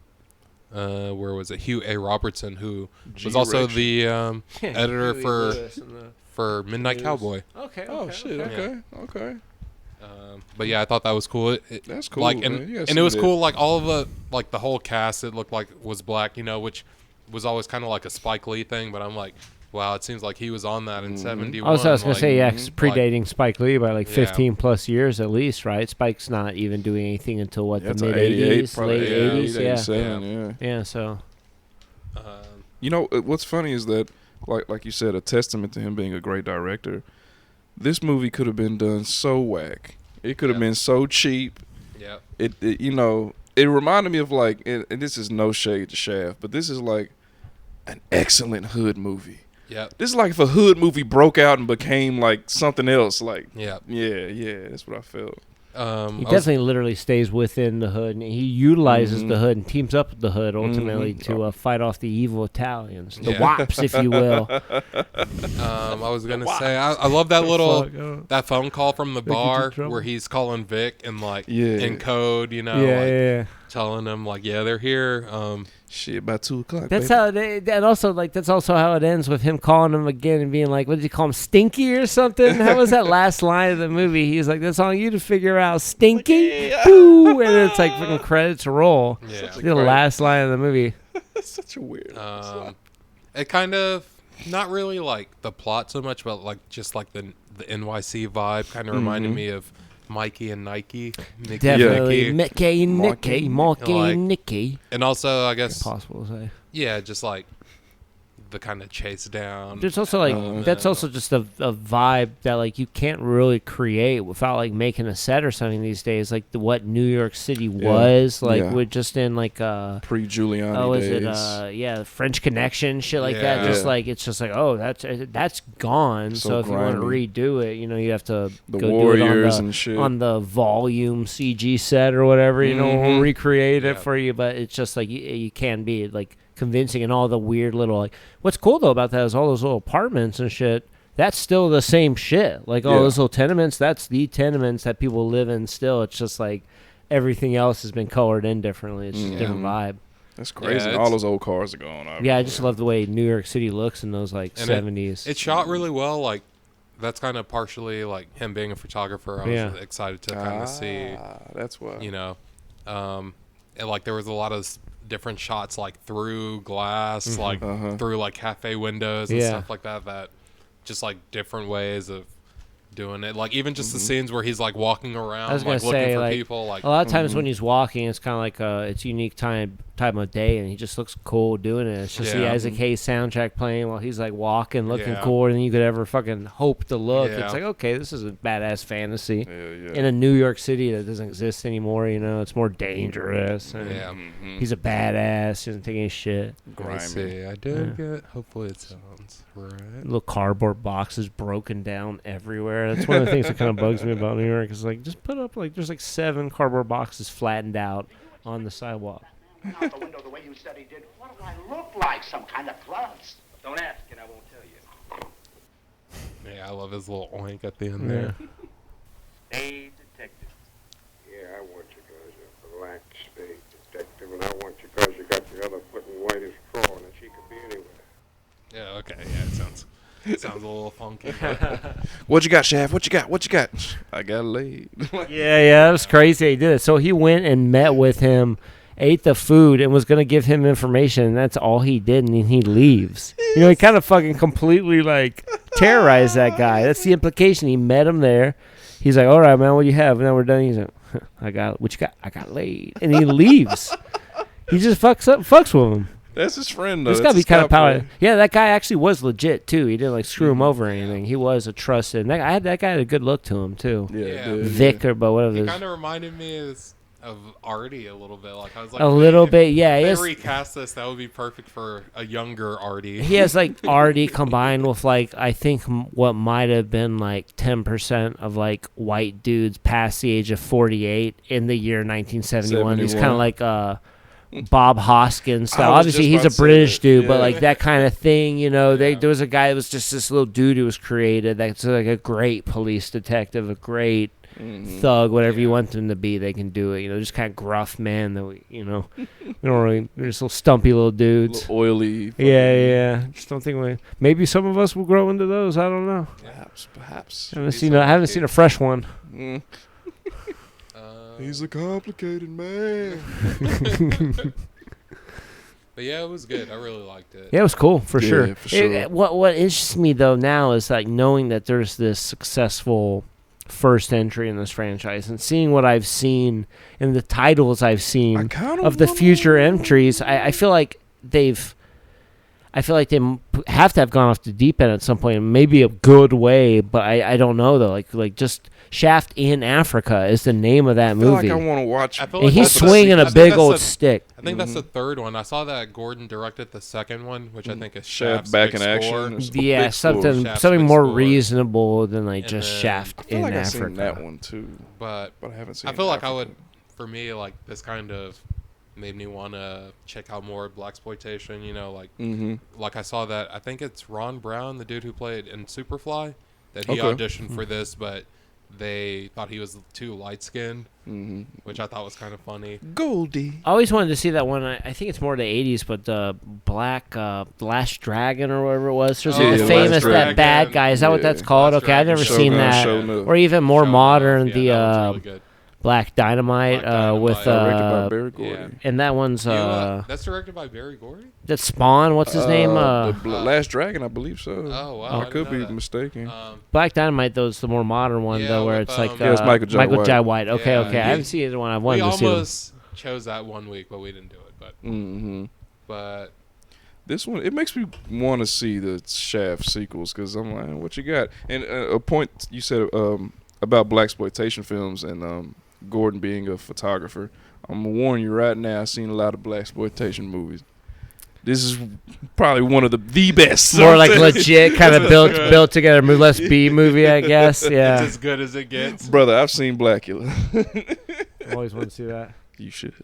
Where was it? Hugh A. Robertson, who was also the editor for Midnight Cowboy. Okay. Oh shit! Okay. But yeah, I thought that was cool. That's cool, Like, man. and, You gotta and see it was that. cool. Like all of the whole cast, it looked like was black, you know, which was always kind of like a Spike Lee thing. But I'm like, wow, it seems like he was on that in '71. I was gonna like, say, yeah, 'cause predating Spike Lee by like Yeah. 15 plus years at least, right? Spike's not even doing anything until what, Yeah, the it's mid 88, 80s, probably, late yeah, 80s, yeah. 87, yeah. Yeah, so You know what's funny is that, like you said, a testament to him being a great director. This movie could have been done so whack. It could have been so cheap. Yeah. It you know, it reminded me of like, and this is no shade to Shaft, but this is like an excellent hood movie. Yeah. This is like if a hood movie broke out and became like something else. Like, Yeah. yeah, that's what I felt. he I was- definitely literally stays within the hood, and he utilizes the hood and teams up with the hood ultimately to fight off the evil Italians, the Yeah. wops, if you will. I was gonna say, I love that little that phone call from the They get you in bar trouble. where he's calling Vic and like Yeah. in code, you know, Yeah, like yeah. telling him like, yeah, they're here. Shit, by 2 o'clock. That's baby. and also like that's also how it ends with him calling him again and being like, what did you call him, Stinky or something? How was that last line of the movie? He's like, that's on you to figure out, Stinky. Boo! And it's like freaking credits roll. Yeah. The last line of the movie. That's such a weird. It kind of not really like the plot so much, but like just like the NYC vibe kind of reminded me of Mikey and Nike. Mickey Definitely and Nicky. Mickey, Nicky, Marky, Like- Nicky. And also, I guess, Impossible to say. yeah, just like the kind of chase down. There's also like that's also just a vibe that like you can't really create without like making a set or something these days. Like what New York City was like, Yeah. we're just in like Pre-Giuliani oh, is days. it French Connection shit like that? Yeah. Just like it's just like, oh, that's gone. So So if you want to grimy. redo it, you know, you have to The go Warriors do it and shit. on the volume CG set or whatever. You know, we'll recreate it Yeah. for you, but it's just like you can be like convincing, and all the weird little like. What's cool though about that is all those little apartments and shit. That's still the same shit. Like all Yeah. those little tenements. That's the tenements that people live in still. It's just like everything else has been colored in differently. It's just a different vibe. That's crazy. Yeah, all it's- those old cars are gone. Yeah, I just love the way New York City looks in those like And 70s. It's shot really well. Like that's kind of partially like him being a photographer. I was Yeah. excited to kind of see, That's why. you know, and like there was a lot of different shots like through glass, like through like cafe windows and Yeah. stuff like that. That just like different ways of doing it. Like even just the scenes where he's like walking around, I was like gonna looking say, for like, people. Like a lot of times when he's walking, it's kind of like it's a unique time time of day, and he just looks cool doing it. It's just the Yeah. Isaac Hayes soundtrack playing while he's like walking, looking Yeah. cooler than you could ever fucking hope to look. Yeah. It's like, okay, this is a badass fantasy Yeah. in a New York City that doesn't exist anymore. You know, it's more dangerous. And Yeah. he's a badass. He doesn't take any shit. Let me Grimy. see. I did get. Hopefully, it sounds right. Little cardboard boxes broken down everywhere. That's one of the things that kind of bugs me about New York. Is like, just put up like there's like 7 cardboard boxes flattened out on the sidewalk. Out the window the way you said he did. What do I look like? Some kind of klutz? Don't ask and I won't tell you. Yeah, I love his little oink at the end there. Hey, detective. Yeah, I want you because you're a black state detective, and I want you because you got the other foot in white as straw, and she could be anywhere. Yeah. Okay. Yeah. It sounds a little funky. But What you got, Shaft? What you got? What you got? I got laid. Yeah, that was crazy. He did it. So he went and met with him, ate the food, and was gonna give him information. And that's all he did, and then he leaves. You know, he kind of fucking completely like terrorized that guy. That's the implication. He met him there. He's like, "All right, man, what do you have?" And then we're done. He's like, "I got what you got? I got laid," and he leaves. He just fucks with him. That's his friend, though. It's gotta be kind of power. Yeah, that guy actually was legit too. He didn't like screw him over or anything. He was a trusted. That guy had a good look to him too. Yeah. dude. Vic or but whatever. he His, kind of reminded me of Artie a little bit. Like I was like, a little if bit, yeah. He They has, recast this. That would be perfect for a younger Artie. he has like Artie combined with like I think what might have been like 10% of like white dudes past the age of 48 in the year 1971. He's kind of 71. like Bob Hoskins style. I was Obviously, just he's about a to say British that. dude, but Yeah. like that kind of thing, you know. Yeah. There was a guy that was just this little dude who was created. That's like a great police detective, a great thug, whatever you want them to be. They can do it. You know, just kind of gruff man that we, you know, we don't really. They're just little stumpy little dudes. Little oily. Yeah. Just don't think we. Maybe some of us will grow into those. I don't know. Perhaps. I haven't seen a fresh one. Mm. Uh, He's a complicated man. but yeah, it was good. I really liked it. Yeah, it was cool for Yeah, sure. for sure. What interests me though now is like knowing that there's this successful first entry in this franchise and seeing what I've seen and the titles I've seen of the future entries. I feel like they have to have gone off the deep end at some point, and maybe a good way, but I don't know though. Like just Shaft in Africa is the name of that I feel movie. like I want to watch. I feel And like he's that's the swinging se- I a think big that's old the- stick. I think that's the third one. I saw that Gordon directed the second one, which I think is Shaft Shaft's back Big in action. Score. or some Yeah, big scores. something Shaft's something Big more Score. reasonable than like And just then- Shaft I feel in like I've Africa. seen that one too, But but I haven't seen. I feel like I Africa. would, for me, like this kind of made me want to check out more blaxploitation. You know, like I saw that. I think it's Ron Brown, the dude who played in Superfly, that he Okay. auditioned for this, but they thought he was too light skinned, which I thought was kind of funny. Goldie. I always wanted to see that one. I think it's more the 80s, but the Last Dragon or whatever it was. There's Oh, like The the famous Last that Dragon. bad guy. Is that what Yeah. that's called? Last Okay, I've Dragon. never Shogun, seen that. Shogun. Or even more Shogun, modern, yeah, the that one's really good. Black Dynamite, Black with Dynamite. Directed by uh, Barry Gordy. yeah. and that one's That's directed by Barry Gordy. that Spawn. What's his name? Last Dragon, I believe so. Oh, wow, I I could didn't be know that. mistaken. Black Dynamite. Though is the more modern one Yeah, though, where with, it's like Yeah, it's Michael Jai White. White. Okay, Yeah, okay. I he- haven't seen either one. I've We wanted to see them. almost chose that one week, but we didn't do it. But This one, it makes me want to see the Shaft sequels because I'm like, what you got? And a point you said about blaxploitation films and Gordon being a photographer. I'm gonna warn you right now. I've seen a lot of blaxploitation movies. This is probably one of the best. More like legit, kind of built together, less B movie, I guess. Yeah. it's as good as it gets. Brother, I've seen Blackula. I always want to see that. You should.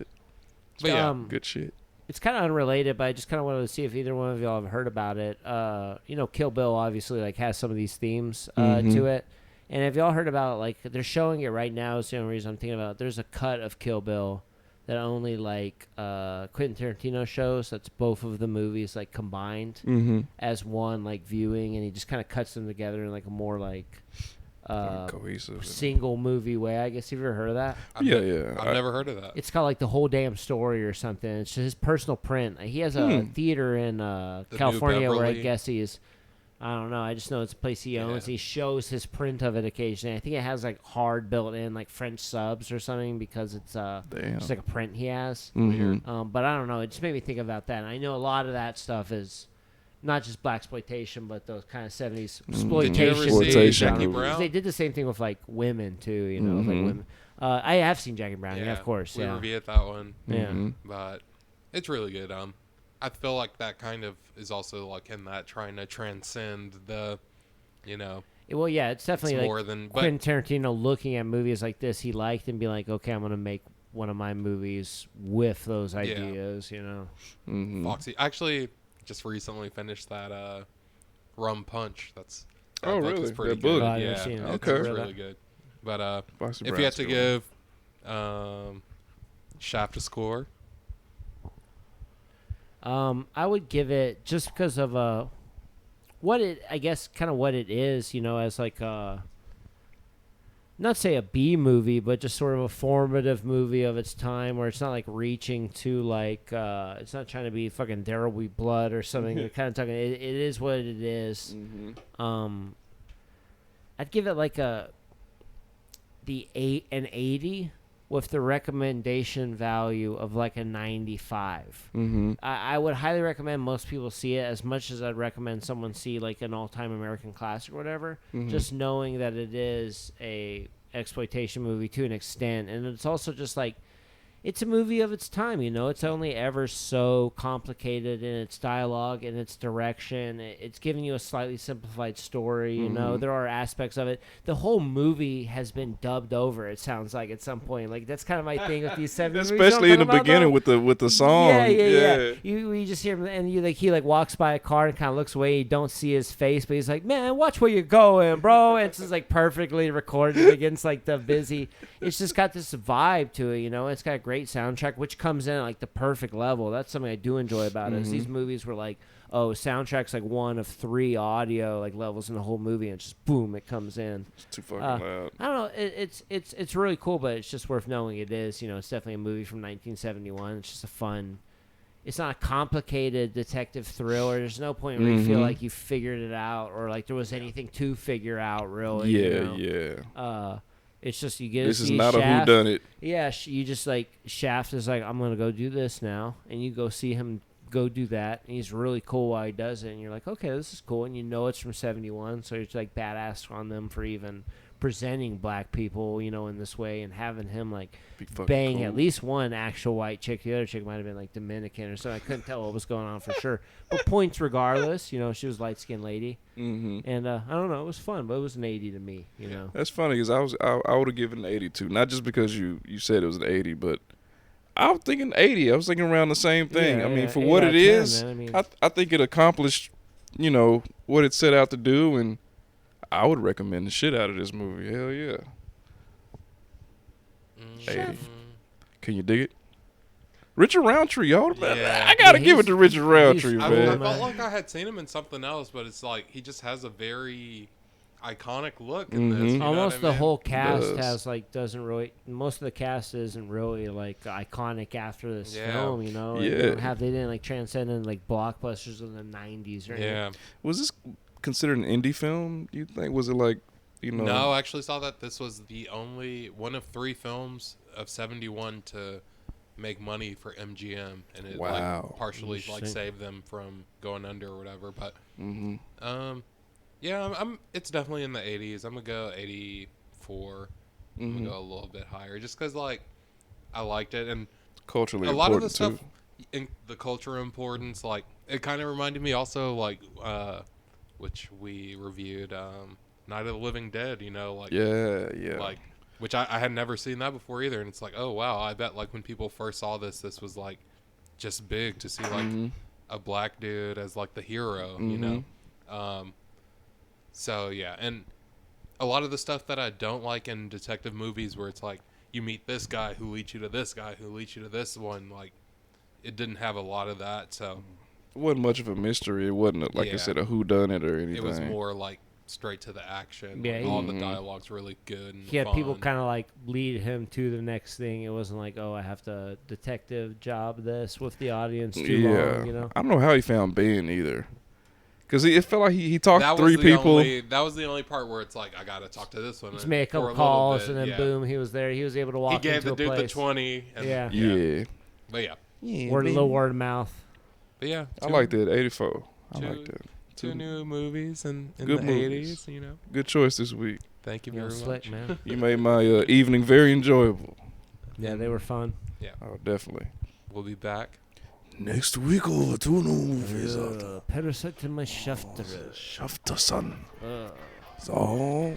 But yeah, Good shit. It's kind of unrelated, but I just kind of wanted to see if either one of y'all have heard about it. Kill Bill obviously like has some of these themes to it, and have y'all heard about like they're showing it right now? Is the only reason I'm thinking about it. There's a cut of Kill Bill that only like Quentin Tarantino shows. That's both of the movies like combined as one like viewing, and he just kind of cuts them together in like a more like Cohesive. single movie way. I guess you've ever heard of that? I've never heard of that. It's called like the whole damn story or something. It's just his personal print. He has a theater in California where I Beverly. guess he's I don't know. I just know it's a place he owns. Yeah. He shows his print of it occasionally. I think it has like hard built in like French subs or something because it's just like a print he has. Mm-hmm. But I don't know. It just made me think about that. And I know a lot of that stuff is not just black exploitation, but those kind of 70s exploitation. Did you ever see Exploitation Jackie movies. Brown? They did the same thing with like women too. You know, with, like women. I have seen Jackie Brown. Yeah, of course. We Yeah. reviewed that one. Yeah. But it's really good. I feel like that kind of is also like in that trying to transcend the, you know, Well, yeah, it's definitely it's like more than but Quentin Tarantino looking at movies like this he liked and be like, okay, I'm gonna make one of my movies with those ideas. You know. Mm-hmm. Foxy actually just recently finished that Rum Punch. That Oh, book really? was pretty That book? good. Oh, I've never Yeah, seen it. it's Okay. really good. But Foxy if you had Brown's to good give Shaft a score, I would give it just because of what it, I guess, kind of what it is, you know, as like not say a B movie, but just sort of a formative movie of its time, where it's not like reaching to like it's not trying to be fucking There Will Be Blood or something. They're kind of talking. It is what it is. I'd give it like an 80 with the recommendation value of like a 95. I would highly recommend most people see it, as much as I'd recommend someone see like an all-time American classic or whatever, just knowing that it is a exploitation movie to an extent. And it's also just like, it's a movie of its time, you know. It's only ever so complicated in its dialogue and its direction. It's giving you a slightly simplified story, you know. There are aspects of it. The whole movie has been dubbed over, it sounds like, at some point. Like, that's kind of my thing with these 70s movies. Especially in the beginning with the song. Yeah. You just hear him, and he like walks by a car and kind of looks away. You don't see his face, but he's like, "Man, watch where you're going, bro." And it's just like perfectly recorded against like the busy. It's just got this vibe to it, you know. It's got a great soundtrack, which comes in at like the perfect level. That's something I do enjoy about it. Is these movies were like, oh, soundtrack's like one of 3 audio like levels in the whole movie, and it's just boom, it comes in. It's too fucking loud. I don't know. It's really cool, but it's just worth knowing it is. You know, it's definitely a movie from 1971. It's just a fun. It's not a complicated detective thriller. There's no point where you feel like you figured it out, or like there was anything to figure out. Really, Yeah. It's just you get. This to is see not Shaft. a whodunit. Yeah, you just like Shaft is like, I'm gonna go do this now, and you go see him go do that, and he's really cool while he does it, and you're like, okay, this is cool, and you know it's from 71, so it's like badass on them for even presenting black people, you know, in this way, and having him like bang cool. at least one actual white chick. The other chick might have been like Dominican or something. I couldn't tell what was going on for sure, but points regardless. You know, she was a light-skinned lady, and I don't know, it was fun, but it was an 80 to me. You know, That's funny because I would have given an 82, not just because you said it was an 80, but I was thinking 80. I was thinking around the same thing. Yeah, I mean, for 8 what out it of 10, is, man. I mean, I think it accomplished, you know, what it set out to do, and I would recommend the shit out of this movie. Hell yeah. 80. Can you dig it? Richard Roundtree, y'all. Yeah. I gotta Yeah, give it to Richard Roundtree, he's I man. felt like I had seen him in something else, but it's like he just has a very iconic look in this. You know almost what I the mean? whole cast does. has like doesn't really. Most of the cast isn't really like iconic after this Yeah. film. You know, Like, Yeah. they didn't like transcend in like blockbusters in the 90s or anything. Yeah. Was this considered an indie film? Do you think? Was it like, you know? No, I actually saw that this was the only one of 3 films of 71 to make money for MGM, and it Wow. like partially like Interesting. saved them from going under or whatever. But yeah, I'm. It's definitely in the 80s. I'm gonna go 84. I'm gonna go a little bit higher, just because like I liked it, and Culturally a lot of the important, stuff in the culture importance, like it kind of reminded me also like which we reviewed, Night of the Living Dead. You know, like too. Yeah. like which I had never seen that before either, and it's like, oh wow, I bet like when people first saw this was like just big to see like a black dude as like the hero, you know. So yeah, and a lot of the stuff that I don't like in detective movies, where it's like you meet this guy who leads you to this guy who leads you to this one, like it didn't have a lot of that. So It wasn't much of a mystery. It wasn't like I said a whodunit or anything. it was more like straight to the action. Yeah, Like, all the dialogue's really good. And He had fun. people kind of like lead him to the next thing. It wasn't like, oh, I have to detective job this with the audience too long. You know. I don't know how he found Ben either. Because it felt like he talked That to was three people. That was the only part where it's like I gotta talk to this one. Just made a for couple little calls, bit, and then yeah. boom, he was there. He was able to walk He gave into the a dude place. the 20. And, Yeah. Yeah. But yeah. Little word of mouth. But yeah. I like that. 84. I two- like that. Two new movies in Good the movies. 80s, you know. Good choice this week. Thank you You know, very slick, much. man. You made my evening very enjoyable. Yeah, they were fun. Oh, definitely. We'll be back. Next week, two new movies. Parasite in my shafter. Shafter, son. So.